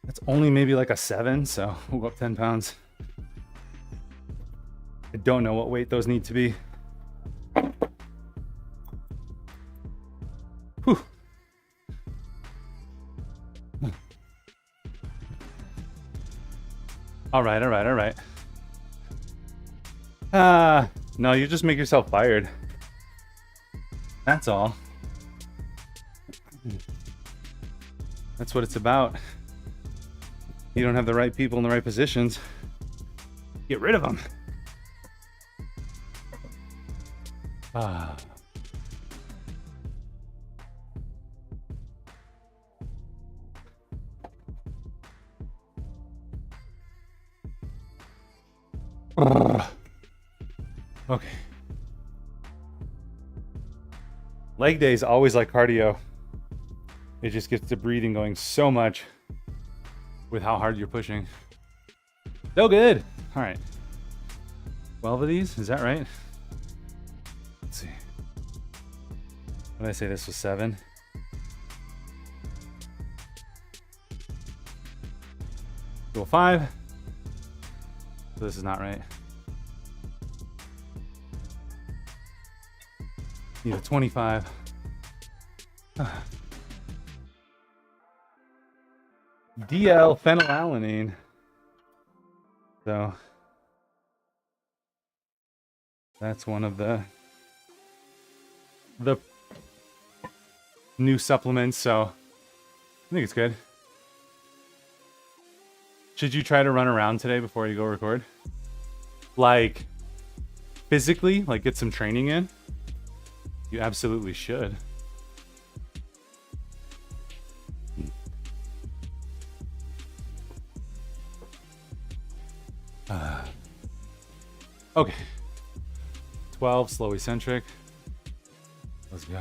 That's only maybe like a 7, so we'll go up 10 pounds. I don't know what weight those need to be. Whew. All right. No, you just make yourself fired. That's all. That's what it's about. You don't have the right people in the right positions. Get rid of them. Okay. Leg day is always like cardio. It just gets the breathing going so much with how hard you're pushing. So good. All right. 12 of these, is that right? Let's see. What did I say this was 7? Go 5. So this is not right. Need a 25. DL phenylalanine. So that's one of the new supplements. So I think it's good. Should you try to run around today before you go record? Like physically, like get some training in? You absolutely should. Okay. 12, slow eccentric. Let's go.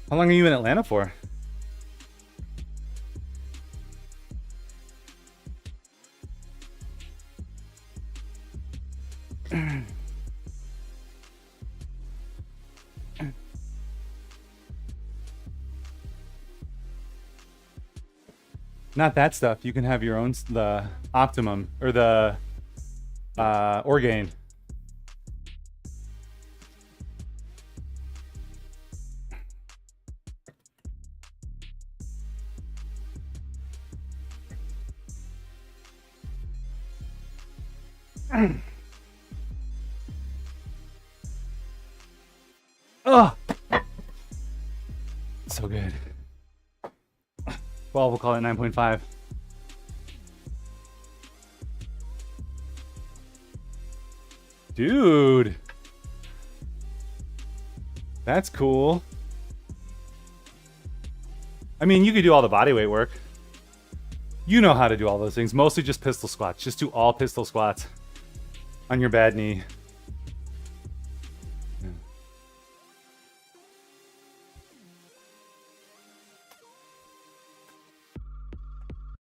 How long are you in Atlanta for? Not that stuff. You can have your own, the Optimum or the Orgain. Oh, so good. 12, we'll call it 9.5. Dude, that's cool. I mean, you could do all the body weight work. You know how to do all those things. Mostly just pistol squats. Just do all pistol squats on your bad knee.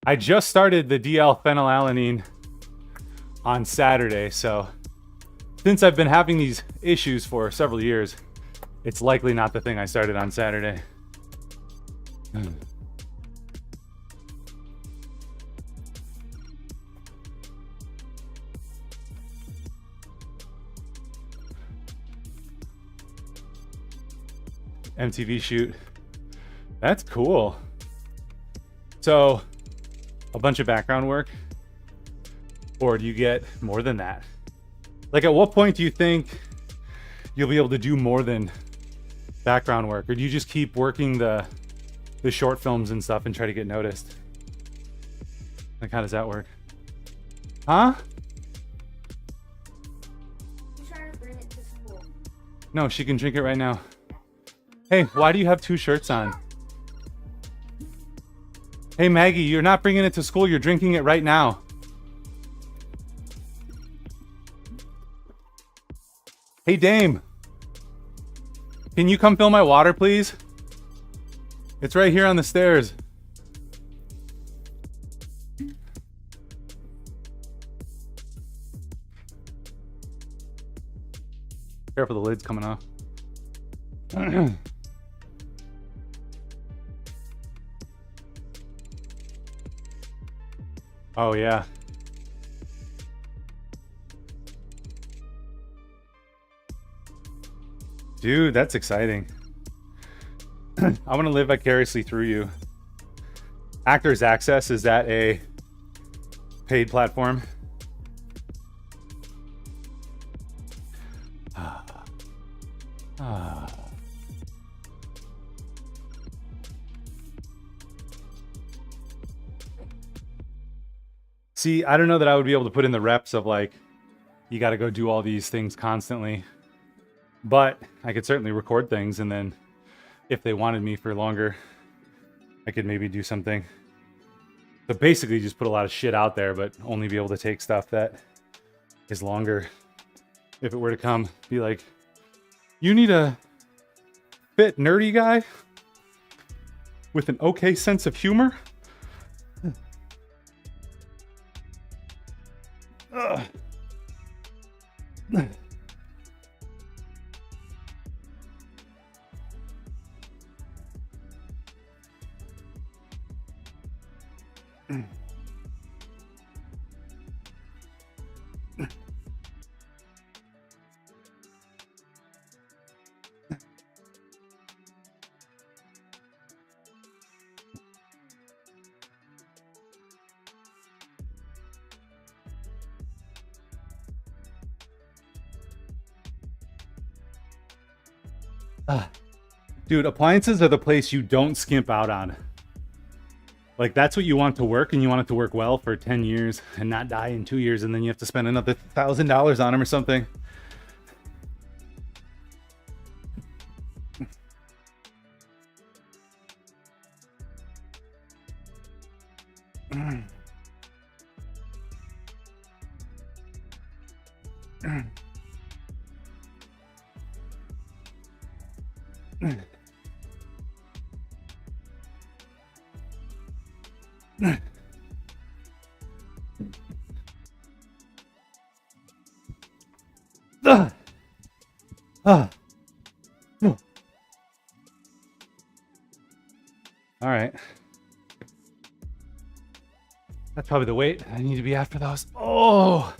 I just started the DL phenylalanine on Saturday, so since I've been having these issues for several years, it's likely not the thing I started on Saturday. MTV shoot. That's cool. So, a bunch of background work? Or do you get more than that? Like, at what point do you think you'll be able to do more than background work, or do you just keep working the short films and stuff and try to get noticed? Like, how does that work? Huh? She's trying to bring it to school. No, she can drink it right now. Hey, why do you have two shirts on? Hey, Maggie, you're not bringing it to school. You're drinking it right now. Hey, Dame. Can you come fill my water, please? It's right here on the stairs. Careful, the lid's coming off. Oh, yeah. Dude, that's exciting. I want to live vicariously through you. Actors Access, is that a paid platform? See, I don't know that I would be able to put in the reps of like, you got to go do all these things constantly. But I could certainly record things, and then if they wanted me for longer, I could maybe do something. But basically just put a lot of shit out there, but only be able to take stuff that is longer. If it were to come, be like, you need a fit nerdy guy with an okay sense of humor? Ugh. Dude, appliances are the place you don't skimp out on. Like, that's what you want to work, and you want it to work well for 10 years and not die in 2 years, and then you have to spend another $1,000 on them or something. All right. That's probably the weight I need to be after those. Oh.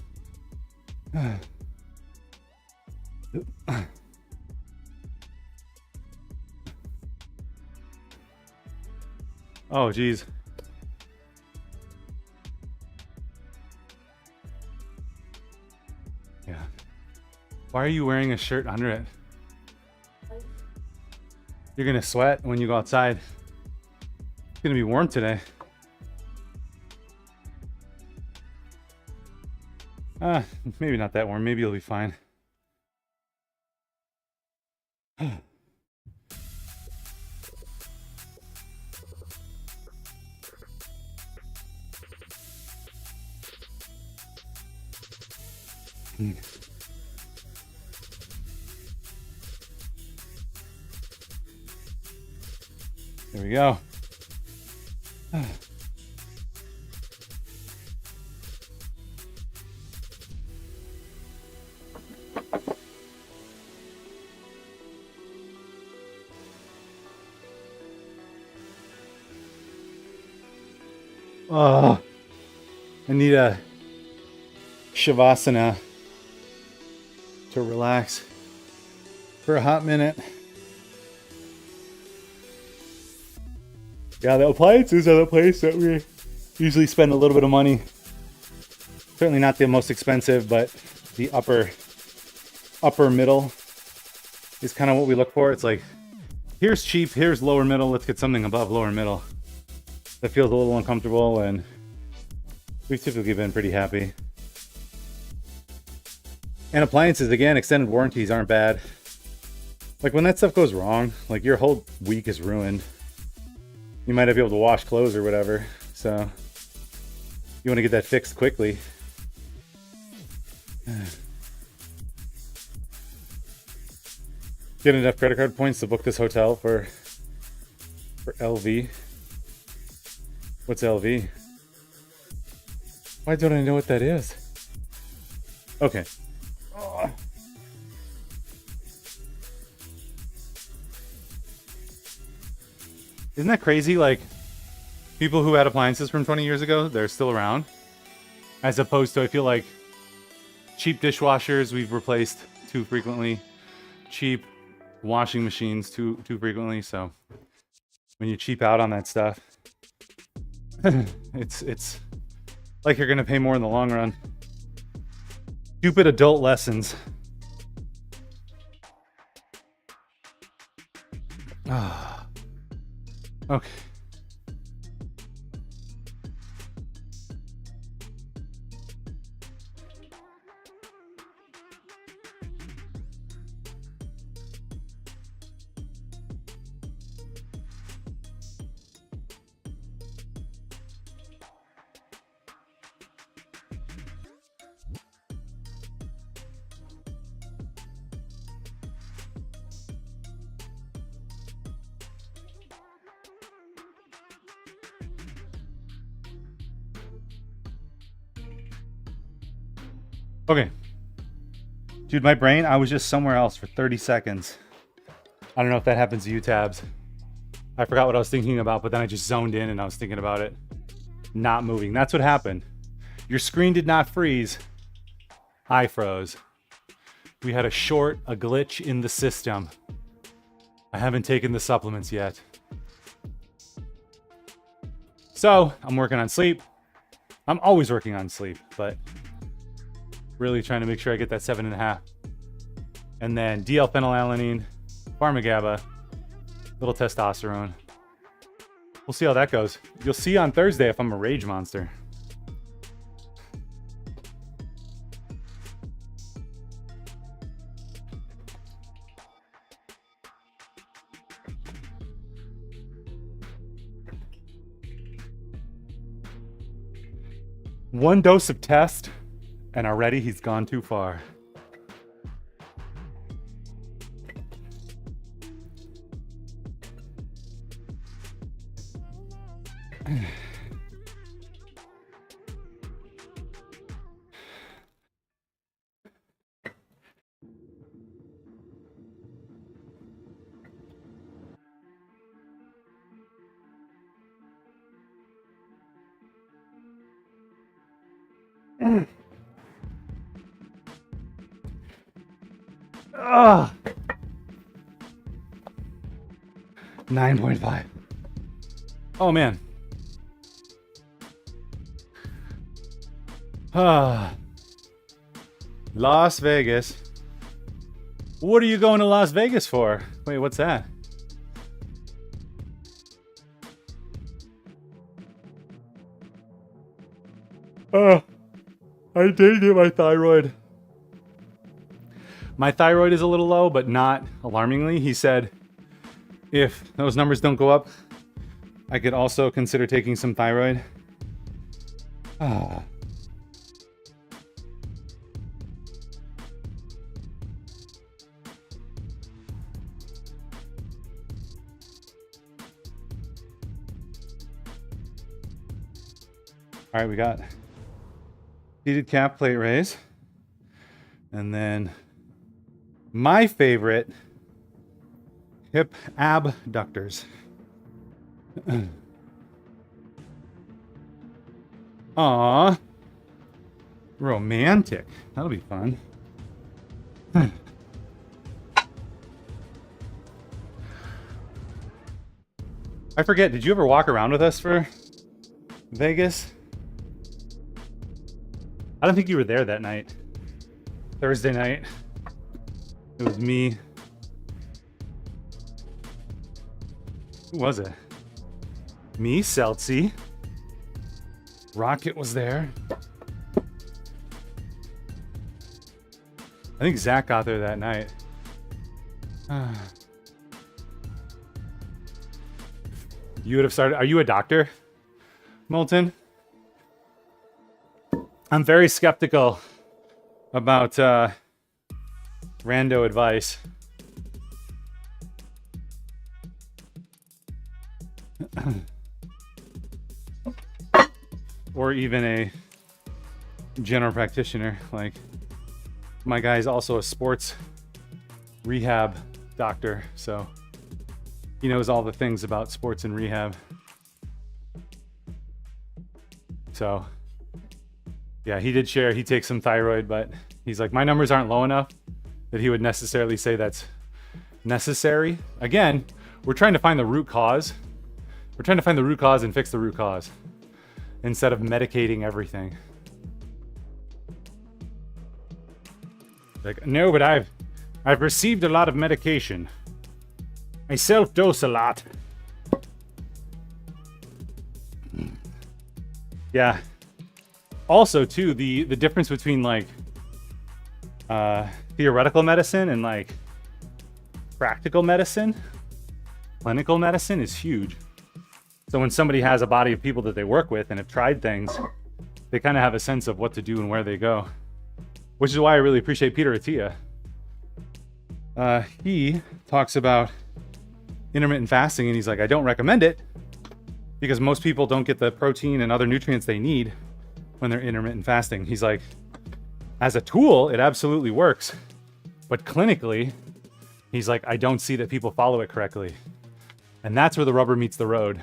Oh, geez. Yeah. Why are you wearing a shirt under it? You're gonna sweat when you go outside. It's gonna be warm today. Maybe not that warm. Maybe you'll be fine. There we go. Oh, I need a Shavasana to relax for a hot minute. Yeah, the appliances are the place that we usually spend a little bit of money. Certainly not the most expensive, but the upper middle is kind of what we look for. It's like Here's cheap, here's lower middle. Let's get something above lower middle. That feels a little uncomfortable, and we've typically been pretty happy. And appliances, again, extended warranties aren't bad. Like when that stuff goes wrong, like your whole week is ruined. You might not be able to wash clothes or whatever, so you want to get that fixed quickly. Get enough credit card points to book this hotel for LV. What's LV? Why don't I know what that is? Okay. Oh. Isn't that crazy? Like, people who had appliances from 20 years ago, they're still around. As opposed to, I feel like, cheap dishwashers we've replaced too frequently. Cheap washing machines too frequently. So when you cheap out on that stuff, it's like you're gonna pay more in the long run. Stupid adult lessons. Okay. Okay. Dude, my brain, I was just somewhere else for 30 seconds. I don't know if that happens to you, Tabs. I forgot what I was thinking about, but then I just zoned in and I was thinking about it. Not moving. That's what happened. Your screen did not freeze. I froze. We had a glitch in the system. I haven't taken the supplements yet. So, I'm working on sleep. I'm always working on sleep, but really trying to make sure I get that 7.5. And then DL-phenylalanine, Pharmagaba, little testosterone. We'll see how that goes. You'll see on Thursday if I'm a rage monster. One dose of test, and already he's gone too far. Ugh. 9.5. Oh man. Las Vegas. What are you going to Las Vegas for? Wait, what's that? I did get my thyroid. My thyroid is a little low, but not alarmingly. He said if those numbers don't go up, I could also consider taking some thyroid. All right, we got seated calf plate raise. And then my favorite, hip abductors. Aw, romantic. That'll be fun. I forget, did you ever walk around with us for Vegas? I don't think you were there that night. Thursday night. It was me, Who was it? Me, Celtsy. Rocket was there. I think Zach got there that night. You would have started. Are you a doctor, Moulton? I'm very skeptical about rando advice. Or even a general practitioner. Like, my guy's also a sports rehab doctor, so he knows all the things about sports and rehab. So yeah, he did share he takes some thyroid, but he's like, my numbers aren't low enough that he would necessarily say that's necessary. Again, we're trying to find the root cause. We're trying to find the root cause and fix the root cause instead of medicating everything. Like, no, but I've received a lot of medication. I self-dose a lot. Yeah. Also, too, the difference between like theoretical medicine and like practical medicine, clinical medicine is huge. So when somebody has a body of people that they work with and have tried things, they kind of have a sense of what to do and where they go. Which is why I really appreciate Peter Attia. He talks about intermittent fasting, and he's like, I don't recommend it because most people don't get the protein and other nutrients they need when they're intermittent fasting. He's like, as a tool, it absolutely works. But clinically, he's like, I don't see that people follow it correctly. And that's where the rubber meets the road.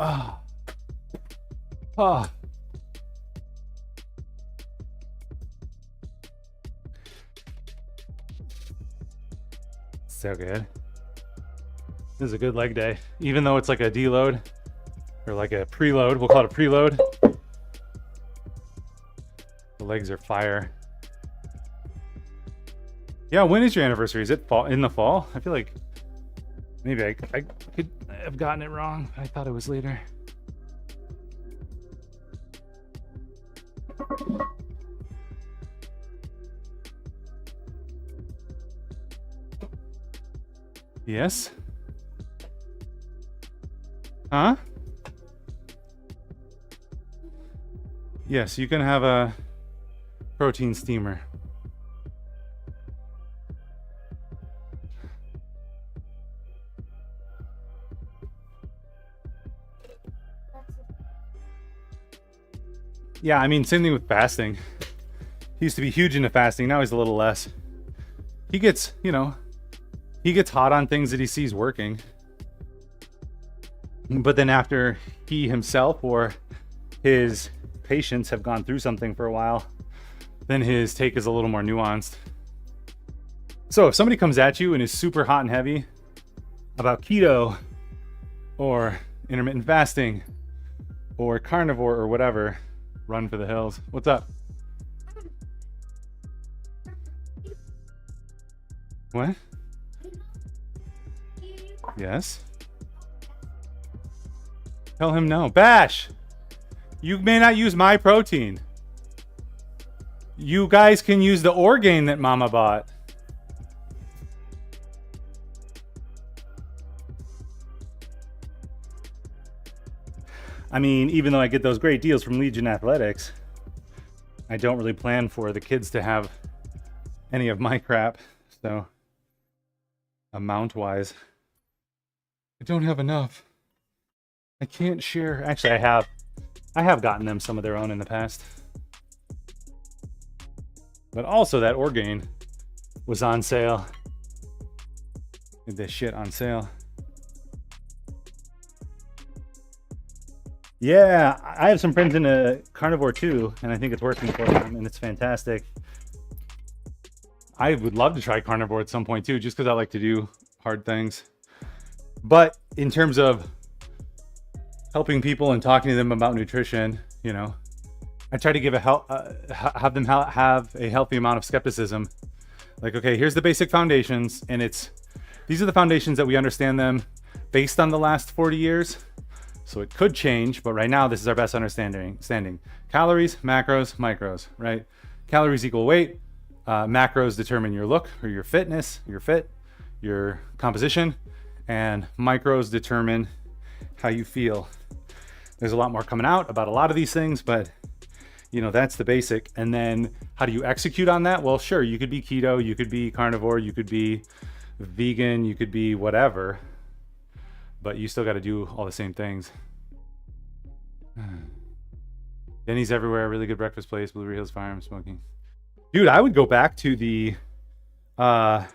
Ah. Ah. So good. This is a good leg day. Even though it's like a deload or like a preload, we'll call it a preload. The legs are fire. Yeah, when is your anniversary? Is it fall, in the fall? I feel like maybe I could have gotten it wrong. I thought it was later. Yes? Huh? Yes, you can have a protein steamer. Yeah, I mean, same thing with fasting. He used to be huge into fasting. Now he's a little less. He gets, you know, he gets hot on things that he sees working. But then after he himself or his patients have gone through something for a while, then his take is a little more nuanced. So if somebody comes at you and is super hot and heavy about keto or intermittent fasting or carnivore or whatever, run for the hills. What's up? What? Yes? Tell him no. Bash! You may not use my protein. You guys can use the Orgain that Mama bought. I mean, even though I get those great deals from Legion Athletics, I don't really plan for the kids to have any of my crap. So, amount-wise, I don't have enough. I can't share. Actually, I have gotten them some of their own in the past. But also that Orgain was on sale. Did this shit on sale. Yeah, I have some friends in a carnivore too, and I think it's working for them, and it's fantastic. I would love to try carnivore at some point too, just because I like to do hard things. But in terms of helping people and talking to them about nutrition, you know, I try to give have them have a healthy amount of skepticism. Like, okay, here's the basic foundations, and these are the foundations that we understand them based on the last 40 years. So it could change, but right now this is our best understanding. Calories, macros, micros, right? Calories equal weight. Macros determine your look or your fitness, your composition, and micros determine how you feel. There's a lot more coming out about a lot of these things, but you know, that's the basic. And then how do you execute on that? Well, sure, you could be keto, you could be carnivore, you could be vegan, you could be whatever, but you still got to do all the same things. Denny's everywhere, really good breakfast place, Blueberry Hills Farm, smoking. Dude, I would go back to the that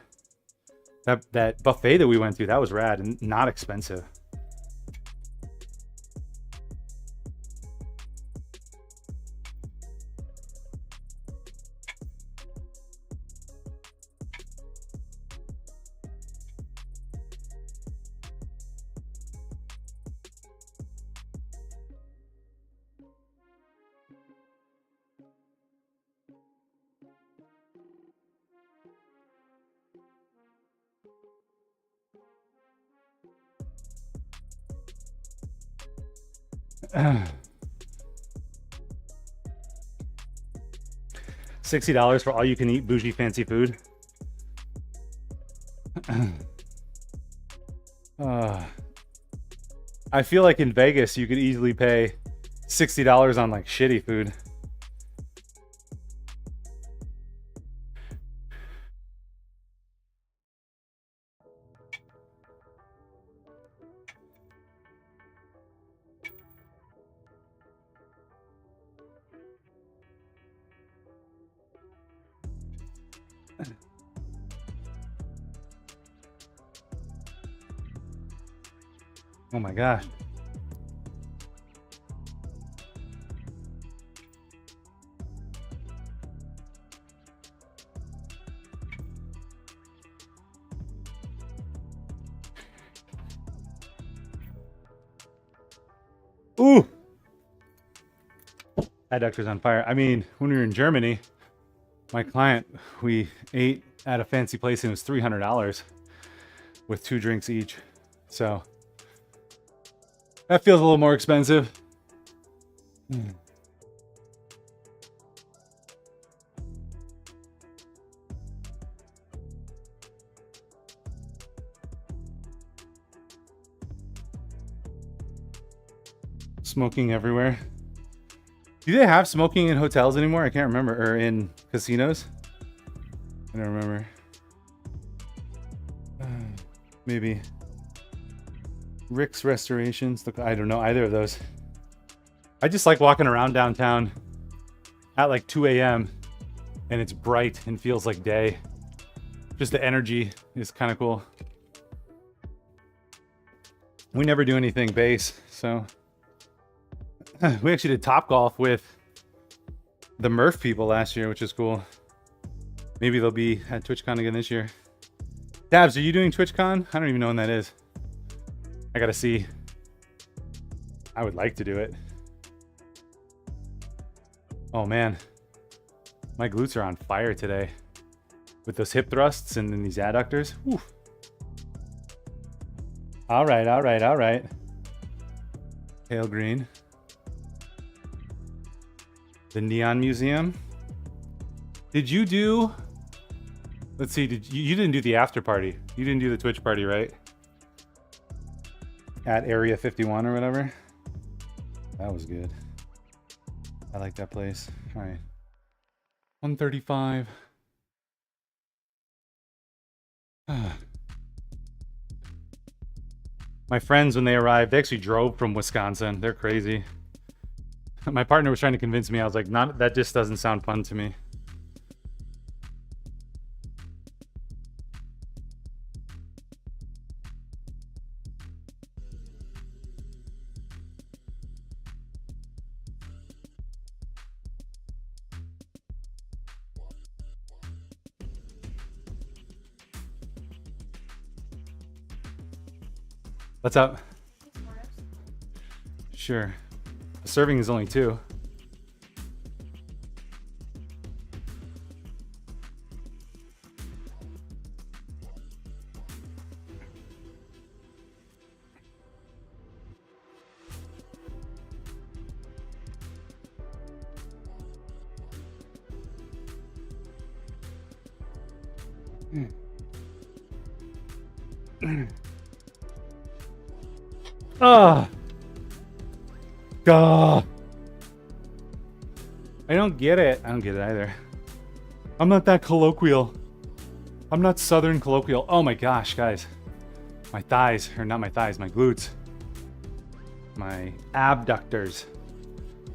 buffet that we went to. That was rad and not expensive. $60 for all you can eat bougie fancy food. I feel like in Vegas you could easily pay $60 on like shitty food. Oh my gosh. Ooh. Adductors on fire. I mean, when we were in Germany, my client, we ate at a fancy place and it was $300 with 2 drinks each. So that feels a little more expensive. Smoking everywhere. Do they have smoking in hotels anymore? I can't remember. Or in casinos? I don't remember. Maybe. Rick's Restorations. Look, I don't know either of those. I just like walking around downtown at like 2 a.m. and it's bright and feels like day. Just the energy is kind of cool. We never do anything base, so we actually did Top Golf with the Murph people last year, which is cool. Maybe they'll be at TwitchCon again this year. Dabs, are you doing TwitchCon? I don't even know when that is. I gotta see. I would like to do it. Oh man, my glutes are on fire today with those hip thrusts and then these adductors. Whew. All right, all right, all right. Pale green. The Neon Museum. Did you do? Let's see. You didn't do the after party? You didn't do the Twitch party, right? At Area 51 or whatever. That was good. I like that place. All right. 135. My friends, when they arrived, they actually drove from Wisconsin. They're crazy. My partner was trying to convince me. I was like, "Not that just doesn't sound fun to me." What's up? Sure. A serving is only 2. Ah. Duh. I don't get it. I don't get it either. I'm not that colloquial. I'm not Southern colloquial. Oh my gosh, guys. My thighs, or not my thighs, my glutes. My abductors.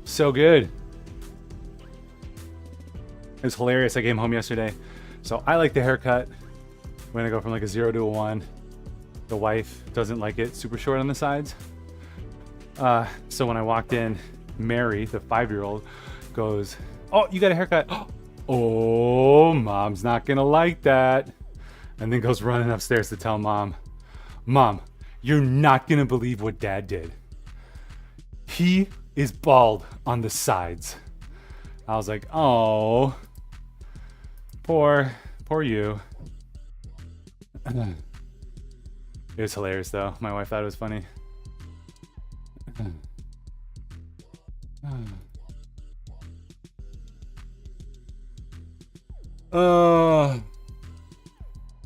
So good. It was hilarious. I came home yesterday. So I like the haircut. We're gonna go from like a 0 to a 1. The wife doesn't like it super short on the sides. So when I walked in, Mary, the 5-year-old, goes, "Oh, you got a haircut." "Oh, mom's not gonna like that." And then goes running upstairs to tell mom, "Mom, you're not gonna believe what dad did. He is bald on the sides." I was like, "Oh, poor you." It was hilarious though. My wife thought it was funny.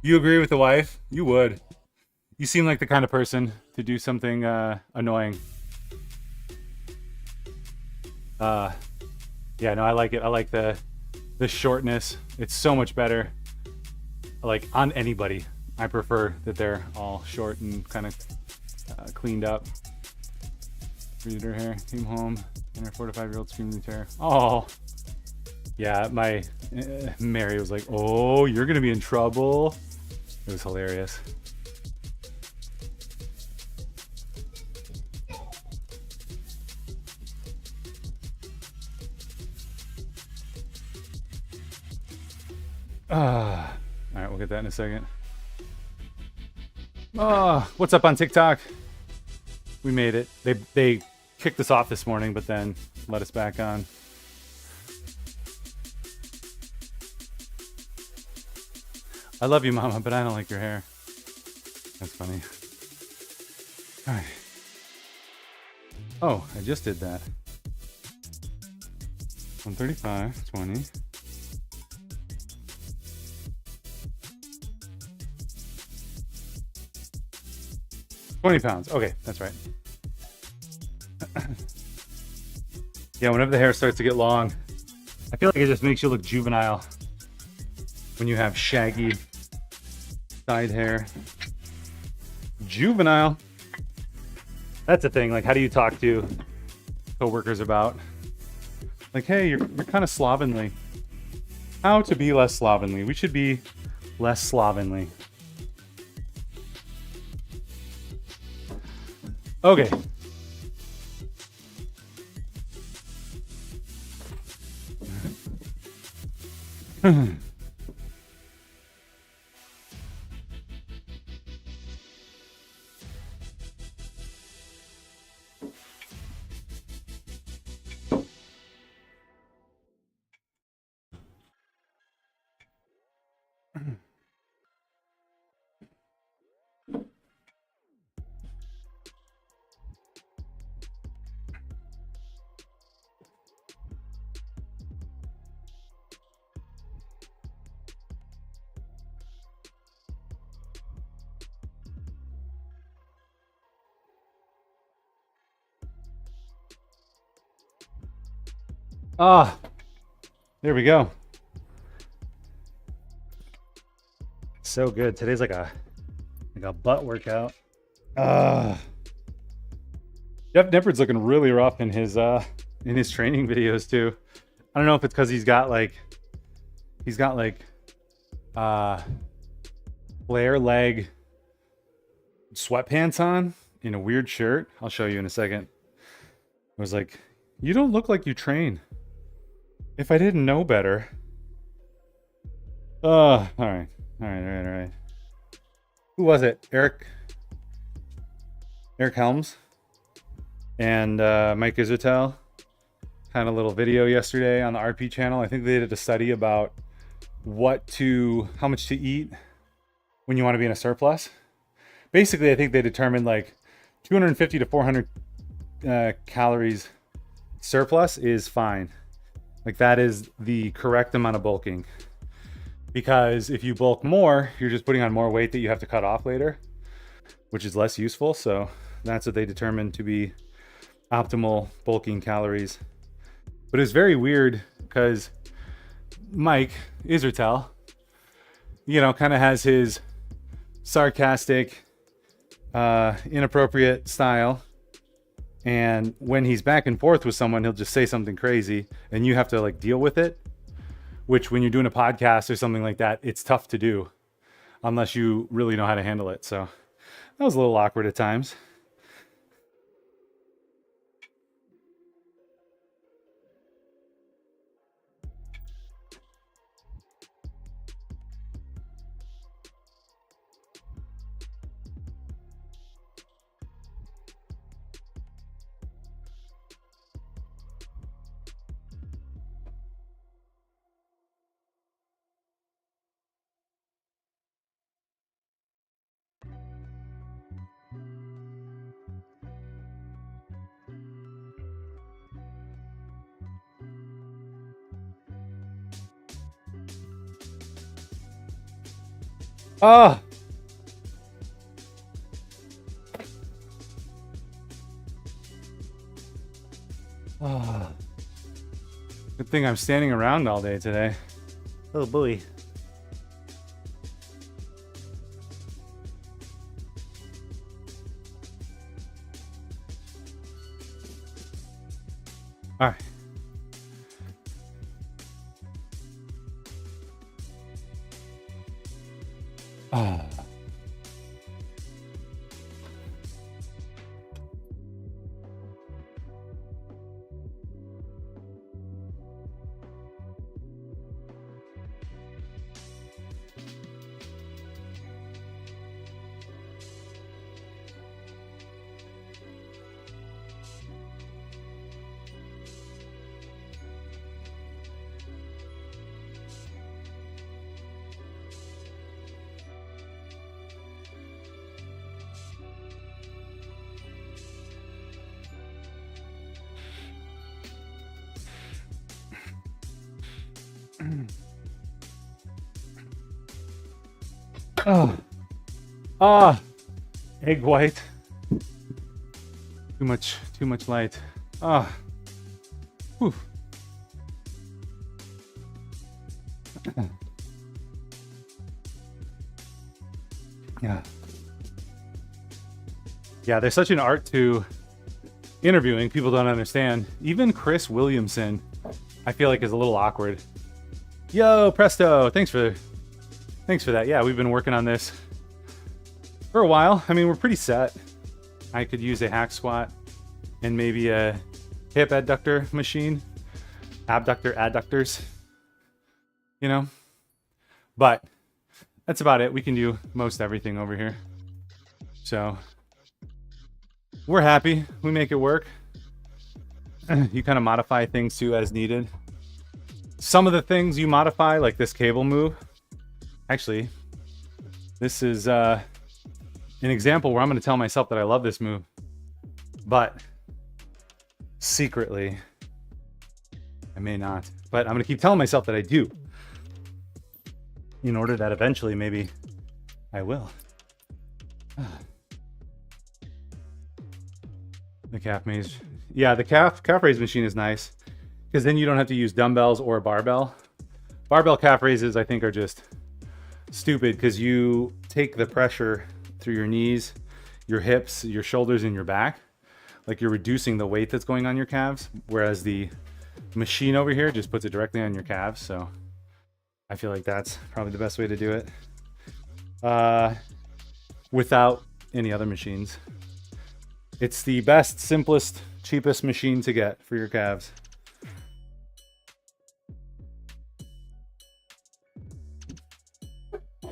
You agree with the wife? You would. You seem like the kind of person to do something annoying. Yeah, no, I like it. I like the shortness. It's so much better. Like on anybody. I prefer that they're all short and kind of cleaned up. Redid her hair, came home, and her 4 to 5-year-old screamed in terror. Oh, yeah. My Mary was like, "Oh, you're gonna be in trouble." It was hilarious. All right, we'll get that in a second. What's up on TikTok? We made it. They kicked us off this morning, but then let us back on. I love you, Mama, but I don't like your hair. That's funny. All right. Oh, I just did that. 135, 20. £20. Okay, that's right. Yeah, whenever the hair starts to get long, I feel like it just makes you look juvenile when you have shaggy side hair. Juvenile. That's a thing. Like, how do you talk to coworkers about? Like, hey, you're kind of slovenly. How to be less slovenly? We should be less slovenly. Okay. There we go. So good. Today's like a butt workout. Jeff Nippard's looking really rough in his training videos too. I don't know if it's because he's got like flare leg sweatpants on in a weird shirt. I'll show you in a second. I was like, you don't look like you train. If I didn't know better. All right. Who was it? Eric Helms and Mike Isertel had a little video yesterday on the RP channel. I think they did a study about how much to eat when you want to be in a surplus. Basically, I think they determined like 250 to 400 calories surplus is fine. Like that is the correct amount of bulking. Because if you bulk more, you're just putting on more weight that you have to cut off later, which is less useful. So that's what they determined to be optimal bulking calories. But it's very weird because Mike Isertel, kind of has his sarcastic, inappropriate style. And when he's back and forth with someone, he'll just say something crazy and you have to like deal with it. Which when you're doing a podcast or something like that, it's tough to do unless you really know how to handle it. So that was a little awkward at times. Ah. Oh. Good thing I'm standing around all day today. Oh boy. All right. Ah. Oh. Ah. Egg white. Too much light. Ah. Whew. Yeah, there's such an art to interviewing. People don't understand. Even Chris Williamson, I feel like, is a little awkward. Yo, Presto, thanks for that. Yeah, we've been working on this for a while. I mean, we're pretty set. I could use a hack squat and maybe a hip adductor machine, abductor, adductors, but that's about it. We can do most everything over here. So we're happy. We make it work. You kind of modify things too as needed. Some of the things you modify, like this cable move. Actually, this is an example where I'm going to tell myself that I love this move, but secretly, I may not. But I'm going to keep telling myself that I do, in order that eventually maybe I will. The calf maze. Yeah, the calf raise machine is nice because then you don't have to use dumbbells or a barbell. Barbell calf raises, I think, are just stupid because you take the pressure through your knees your hips, your shoulders, and your back. Like you're reducing the weight that's going on your calves, whereas the machine over here just puts it directly on your calves. So I feel like that's probably the best way to do it without any other machines. It's the best, simplest, cheapest machine to get for your calves.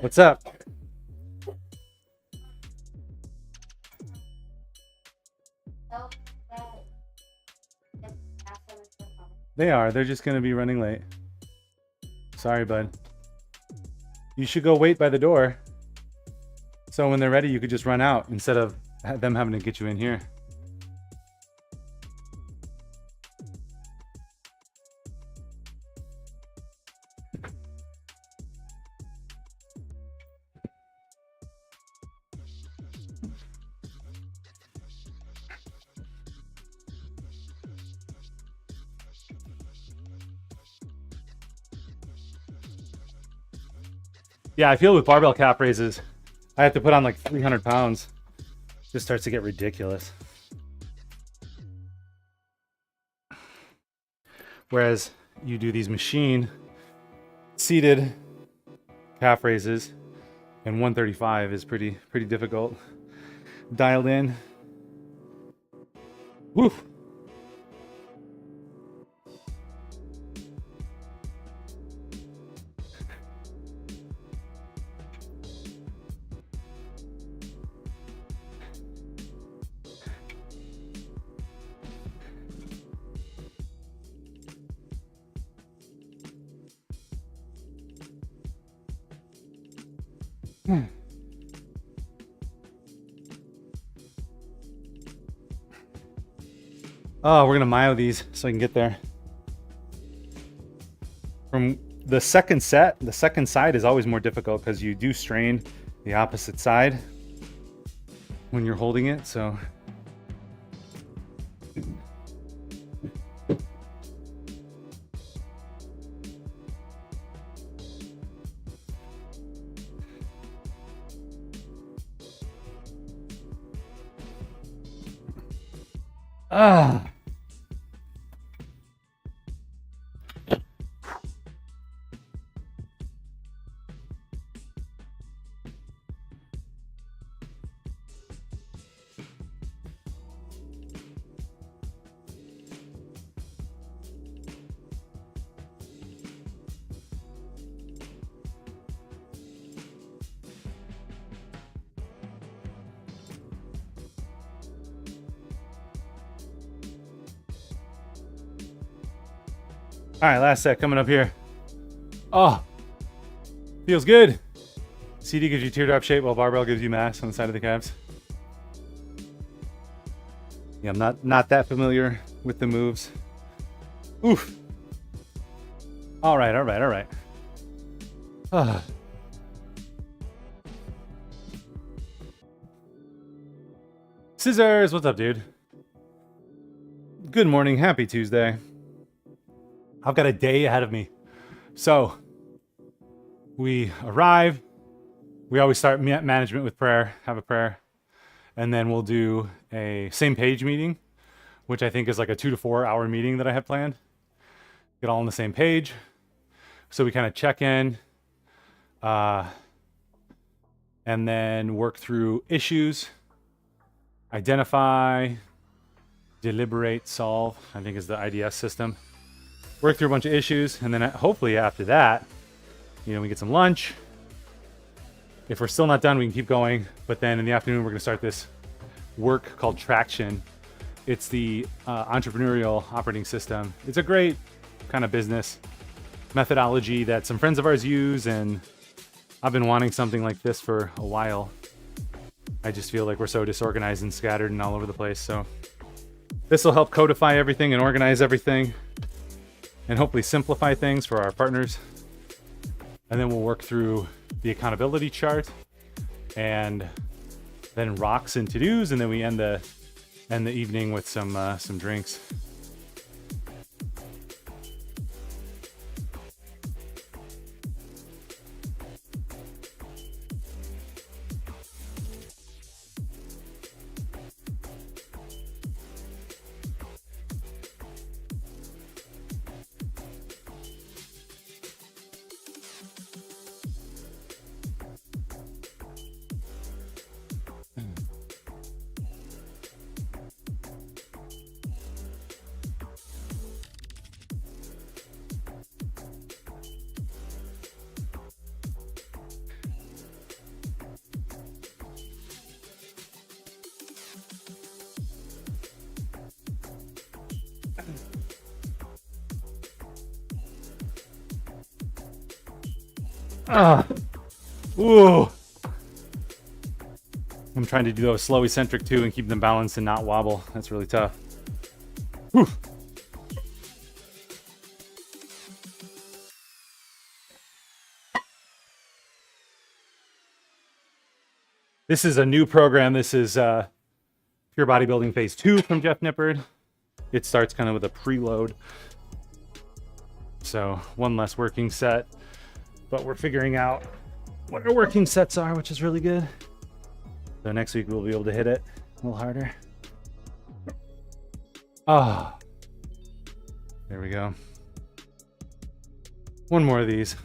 What's up? They are. They're just going to be running late. Sorry, bud. You should go wait by the door. So when they're ready, you could just run out instead of them having to get you in here. Yeah, I feel with barbell calf raises, I have to put on like 300 pounds. It just starts to get ridiculous. Whereas you do these machine seated calf raises, and 135 is pretty difficult. Dialed in. Woo! Oh, we're gonna myo these so I can get there. From the second set, the second side is always more difficult because you do strain the opposite side when you're holding it, so. Ah. All right, last set coming up here. Oh, feels good. CD gives you teardrop shape while barbell gives you mass on the side of the calves. Yeah, I'm not that familiar with the moves. Oof. All right. Ah. Scissors, what's up, dude? Good morning, happy Tuesday. I've got a day ahead of me. So we arrive. We always start management with prayer, have a prayer. And then we'll do a same page meeting, which I think is like a 2 to 4 hour meeting that I have planned. Get all on the same page. So we kind of check in and then work through issues, identify, deliberate, solve, I think is the IDS system. Work through a bunch of issues, and then hopefully after that, we get some lunch. If we're still not done, we can keep going. But then in the afternoon, we're going to start this work called Traction. It's the entrepreneurial operating system. It's a great kind of business methodology that some friends of ours use, and I've been wanting something like this for a while. I just feel like we're so disorganized and scattered and all over the place. So this will help codify everything and organize everything, and hopefully simplify things for our partners. And then we'll work through the accountability chart, and then rocks and to-dos, and then we end the evening with some drinks. Ooh. I'm trying to do those slow eccentric too and keep them balanced and not wobble. That's really tough. Whew. This is a new program. This is Pure Bodybuilding Phase 2 from Jeff Nippard. It starts kind of with a preload. So one less working set, but we're figuring out what our working sets are, which is really good. So next week we'll be able to hit it a little harder. Ah, there we go. One more of these.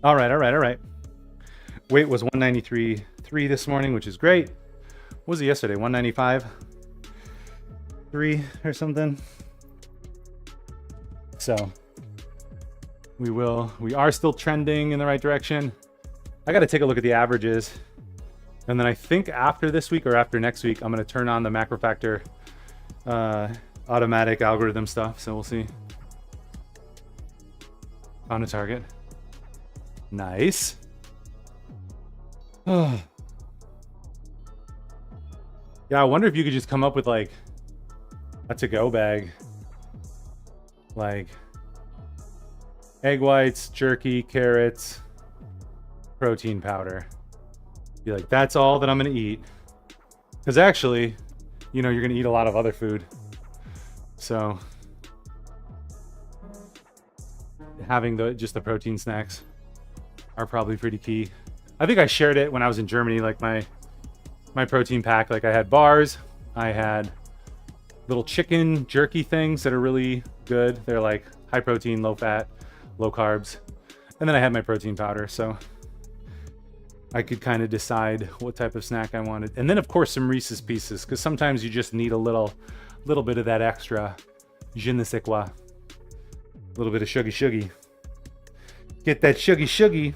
All right. Weight was 193.3 this morning, which is great. What was it yesterday? 195.3 or something. So we are still trending in the right direction. I got to take a look at the averages. And then I think after this week or after next week, I'm going to turn on the macro factor automatic algorithm stuff. So we'll see. Found a target. Nice. Yeah, I wonder if you could just come up with like a to-go bag. Like egg whites, jerky, carrots, protein powder. Be like, that's all that I'm gonna eat. Because actually, you know, you're gonna eat a lot of other food. So having just the protein snacks are probably pretty key. I think I shared it when I was in Germany, like my protein pack. Like I had bars, I had little chicken jerky things that are really good. They're like high protein, low fat, low carbs. And then I had my protein powder, so I could kind of decide what type of snack I wanted. And then of course some Reese's Pieces, because sometimes you just need a little bit of that extra je ne sais quoi. A little bit of shuggy. Get that shuggy.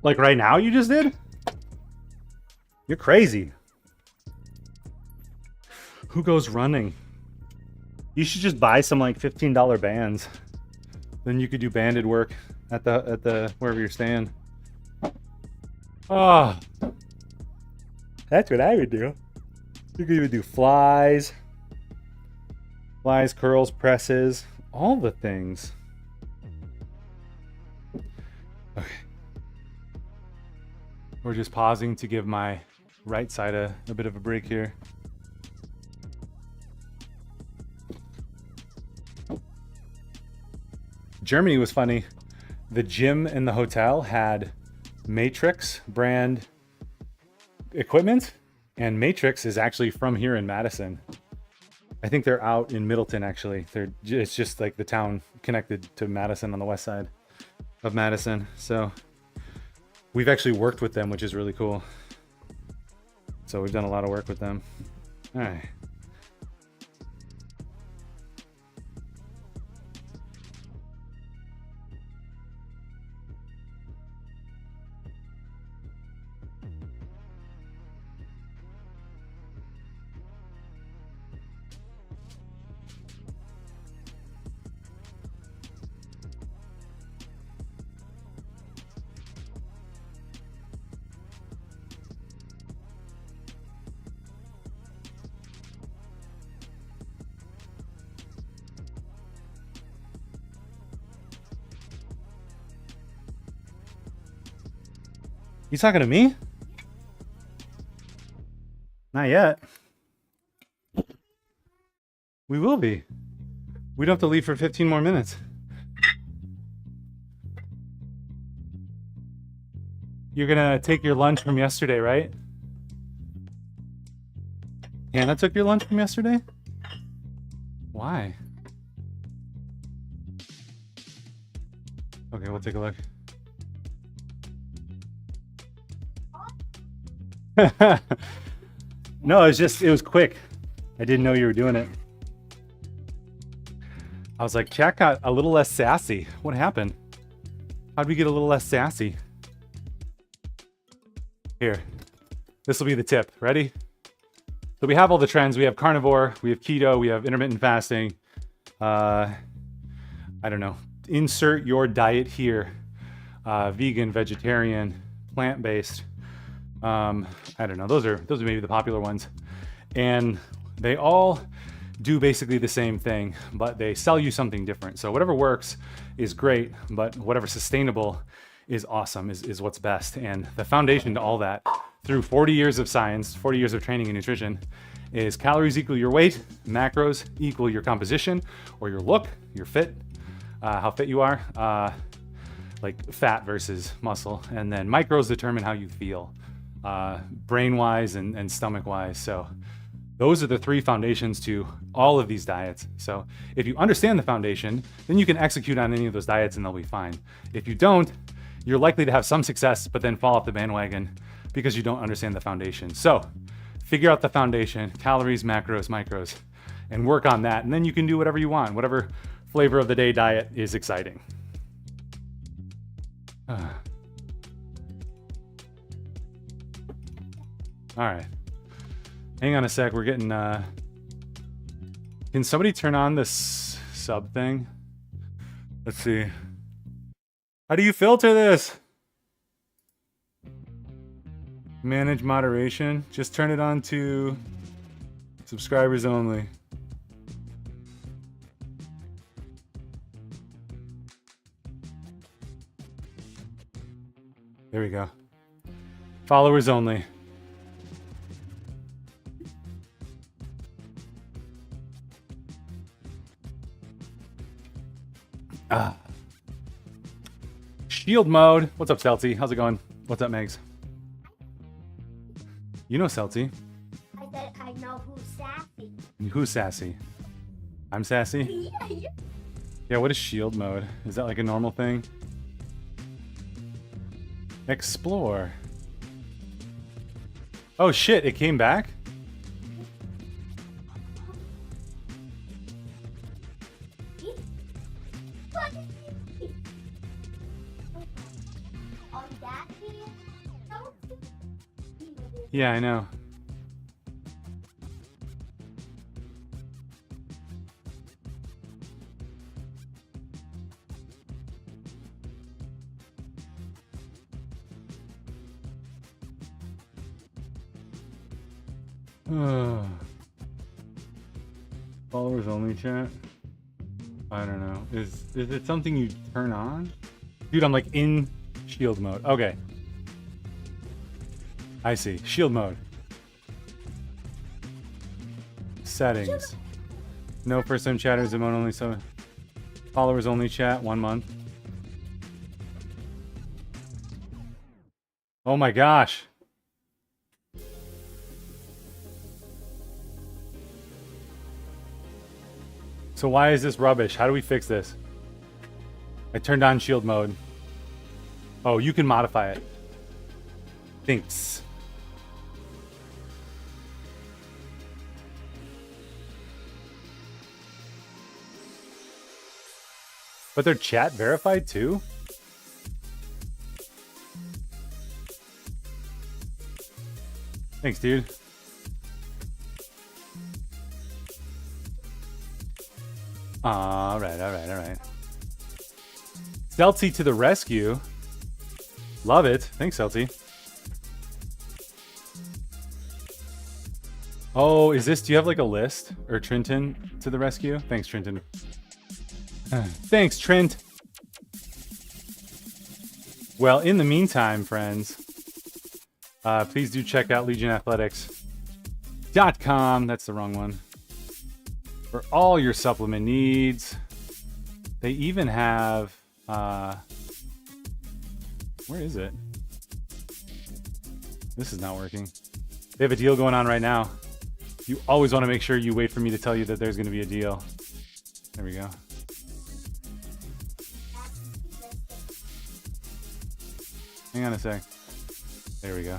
Like right now you just did? You're crazy. Who goes running? You should just buy some like $15 bands. Then you could do banded work at the wherever you're staying. Oh, that's what I would do. You could even do flies, curls, presses, all the things. Okay. We're just pausing to give my right side a bit of a break here. Germany was funny. The gym in the hotel had Matrix brand equipment, and Matrix is actually from here in Madison. I think they're out in Middleton, actually. It's just like the town connected to Madison on the west side of Madison. So we've actually worked with them, which is really cool. So we've done a lot of work with them. All right. You talking to me? Not yet. We will be. We don't have to leave for 15 more minutes. You're gonna take your lunch from yesterday, right? Hannah took your lunch from yesterday? Why? Okay, we'll take a look. No, it was quick. I didn't know you were doing it. I was like, chat got a little less sassy. What happened? How'd we get a little less sassy? Here, this will be the tip. Ready? So we have all the trends. We have carnivore, we have keto, we have intermittent fasting. I don't know. Insert your diet here. Vegan, vegetarian, plant-based. I don't know. Those are maybe the popular ones. And they all do basically the same thing, but they sell you something different. So whatever works is great, but whatever sustainable is awesome, is what's best. And the foundation to all that, through 40 years of science, 40 years of training in nutrition, is calories equal your weight, macros equal your composition or your look, your fit, how fit you are, like fat versus muscle. And then micros determine how you feel, brain-wise and stomach-wise. So those are the three foundations to all of these diets. So if you understand the foundation, then you can execute on any of those diets and they'll be fine. If you don't, you're likely to have some success, but then fall off the bandwagon because you don't understand the foundation. So figure out the foundation, calories, macros, micros, and work on that. And then you can do whatever you want, whatever flavor of the day diet is exciting. All right. Hang on a sec. We're getting... Can somebody turn on this sub thing? Let's see. How do you filter this? Manage moderation. Just turn it on to subscribers only. There we go. Followers only. Shield mode. What's up, Celty? How's it going? What's up, Megs? You know Celty. I said I know who's sassy. Who's sassy? I'm sassy? Yeah, what is shield mode? Is that like a normal thing? Explore. Oh shit, it came back? Yeah, I know. Followers only chat? I don't know. Is it something you turn on? Dude, I'm like in shield mode. Okay. I see. Shield mode. Settings. No first time chatters, emote only, so followers only chat, 1 month. Oh my gosh. So why is this rubbish? How do we fix this? I turned on shield mode. Oh, you can modify it. Thanks. But they're chat verified too? Thanks, dude. All right. Celty to the rescue. Love it. Thanks, Celty. Oh, is this... Do you have like a list? Or Trenton to the rescue? Thanks, Trenton. Thanks, Trent. Well, in the meantime, friends, please do check out legionathletics.com. That's the wrong one. For all your supplement needs. They even have... where is it? This is not working. They have a deal going on right now. You always want to make sure you wait for me to tell you that there's going to be a deal. There we go. Hang on a sec. There we go.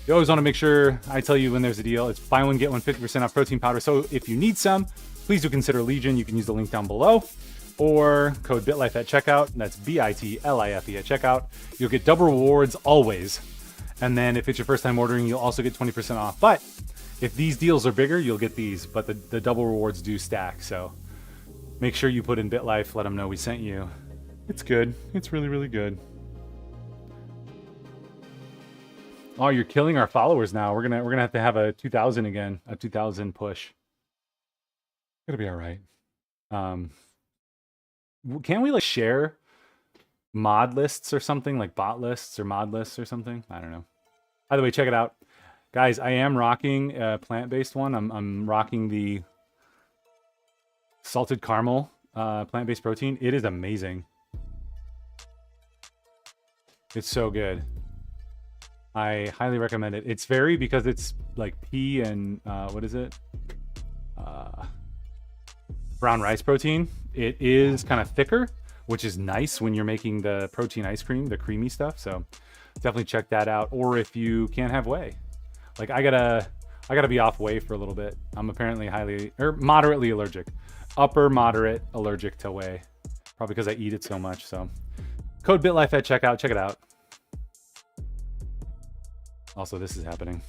You always want to make sure I tell you when there's a deal. It's buy one, get one 50% off protein powder. So if you need some, please do consider Legion. You can use the link down below or code BitLife at checkout. That's BITLIFE at checkout. You'll get double rewards always. And then if it's your first time ordering, you'll also get 20% off. But if these deals are bigger, you'll get these. But the double rewards do stack. So make sure you put in BitLife. Let them know we sent you. It's good. It's really, really good. Oh, you're killing our followers now. We're gonna have to have a 2,000 again, a 2,000 push. It'll be all right. Can we like share mod lists or something, like bot lists or mod lists or something? I don't know. By the way, check it out, guys. I am rocking a plant-based one. I'm rocking the salted caramel plant-based protein. It is amazing. It's so good. I highly recommend it. It's very, because it's like pea and what is it? Brown rice protein. It is kind of thicker, which is nice when you're making the protein ice cream, the creamy stuff. So definitely check that out. Or if you can't have whey, like I gotta be off whey for a little bit. I'm apparently moderately allergic, upper moderate allergic to whey, probably because I eat it so much. So code BitLife at checkout. Check it out. Also, this is happening.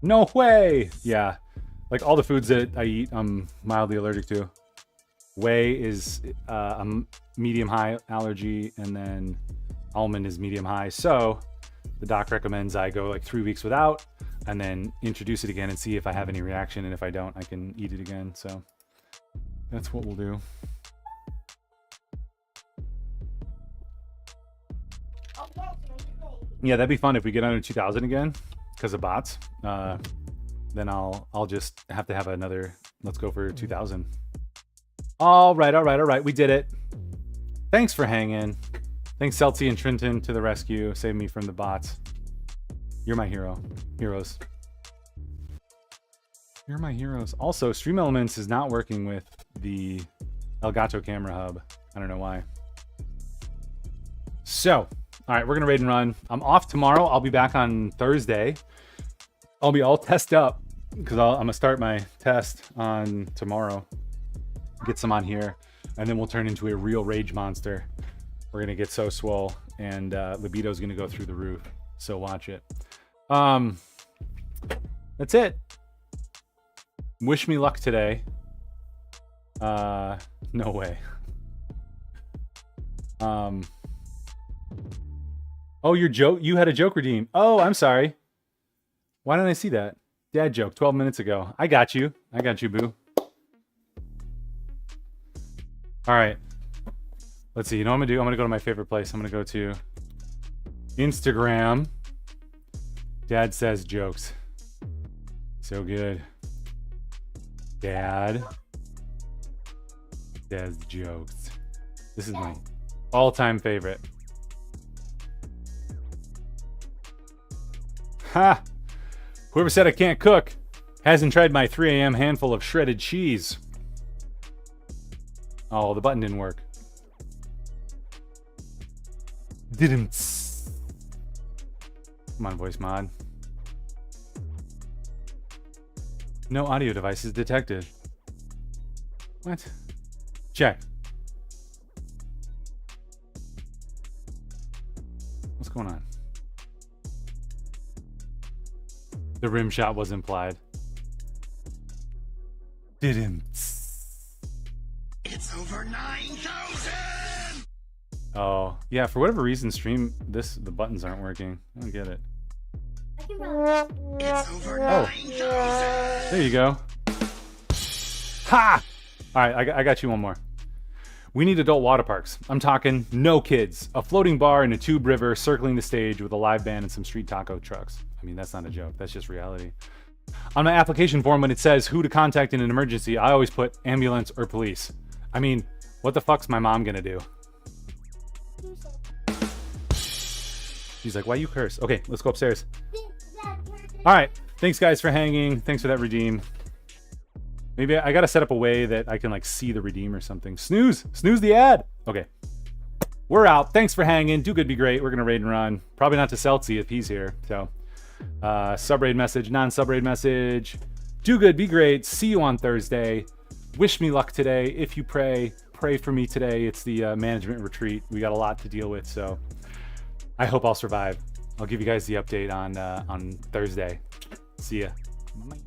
No way! Yeah, like all the foods that I eat, I'm mildly allergic to. Whey is a medium-high allergy, and then almond is medium-high. So the doc recommends I go like 3 weeks without, and then introduce it again and see if I have any reaction. And if I don't, I can eat it again. So that's what we'll do. Yeah, that'd be fun if we get under 2,000 again because of bots. Then I'll just have to have another. Let's go for 2,000. All right. We did it. Thanks for hanging. Thanks, Celty and Trenton, to the rescue. Save me from the bots. You're my heroes. You're my heroes. Also, Stream Elements is not working with the Elgato camera hub. I don't know why. So. All right, we're going to raid and run. I'm off tomorrow. I'll be back on Thursday. I'll be all tested up because I'm going to start my test on tomorrow. Get some on here, and then we'll turn into a real rage monster. We're going to get so swole, and libido's going to go through the roof. So watch it. That's it. Wish me luck today. No way. Oh, you had a joke redeemed. Oh, I'm sorry. Why didn't I see that? Dad joke 12 minutes ago. I got you, boo. All right. Let's see. You know what I'm going to do? I'm going to go to my favorite place. I'm going to go to Instagram. Dad says jokes. So good. Dad says jokes. This is my all-time favorite. Ha! Whoever said I can't cook hasn't tried my 3 a.m. handful of shredded cheese. Oh, the button didn't work. Didn't. Come on, voice mod. No audio devices detected. What? Check. What's going on? The rim shot was implied. Didn't. It's over 9,000! Oh, yeah, for whatever reason, the buttons aren't working. I don't get it. It's over 9,000! There you go. Ha! All right, I got you one more. We need adult water parks. I'm talking no kids. A floating bar and a tube river circling the stage with a live band and some street taco trucks. I mean, that's not a joke. That's just reality. On my application form, when it says who to contact in an emergency, I always put ambulance or police. I mean, what the fuck's my mom gonna do? She's like, why you curse? Okay, let's go upstairs. All right. Thanks, guys, for hanging. Thanks for that redeem. Maybe I got to set up a way that I can like see the redeem or something. Snooze the ad. Okay. We're out. Thanks for hanging. Do good, be great. We're going to raid and run. Probably not to Celtsy if he's here. So sub-raid message, non-sub-raid message. Do good, be great. See you on Thursday. Wish me luck today. If you pray for me today. It's the management retreat. We got a lot to deal with, so I hope I'll survive. I'll give you guys the update on Thursday. See ya. Bye.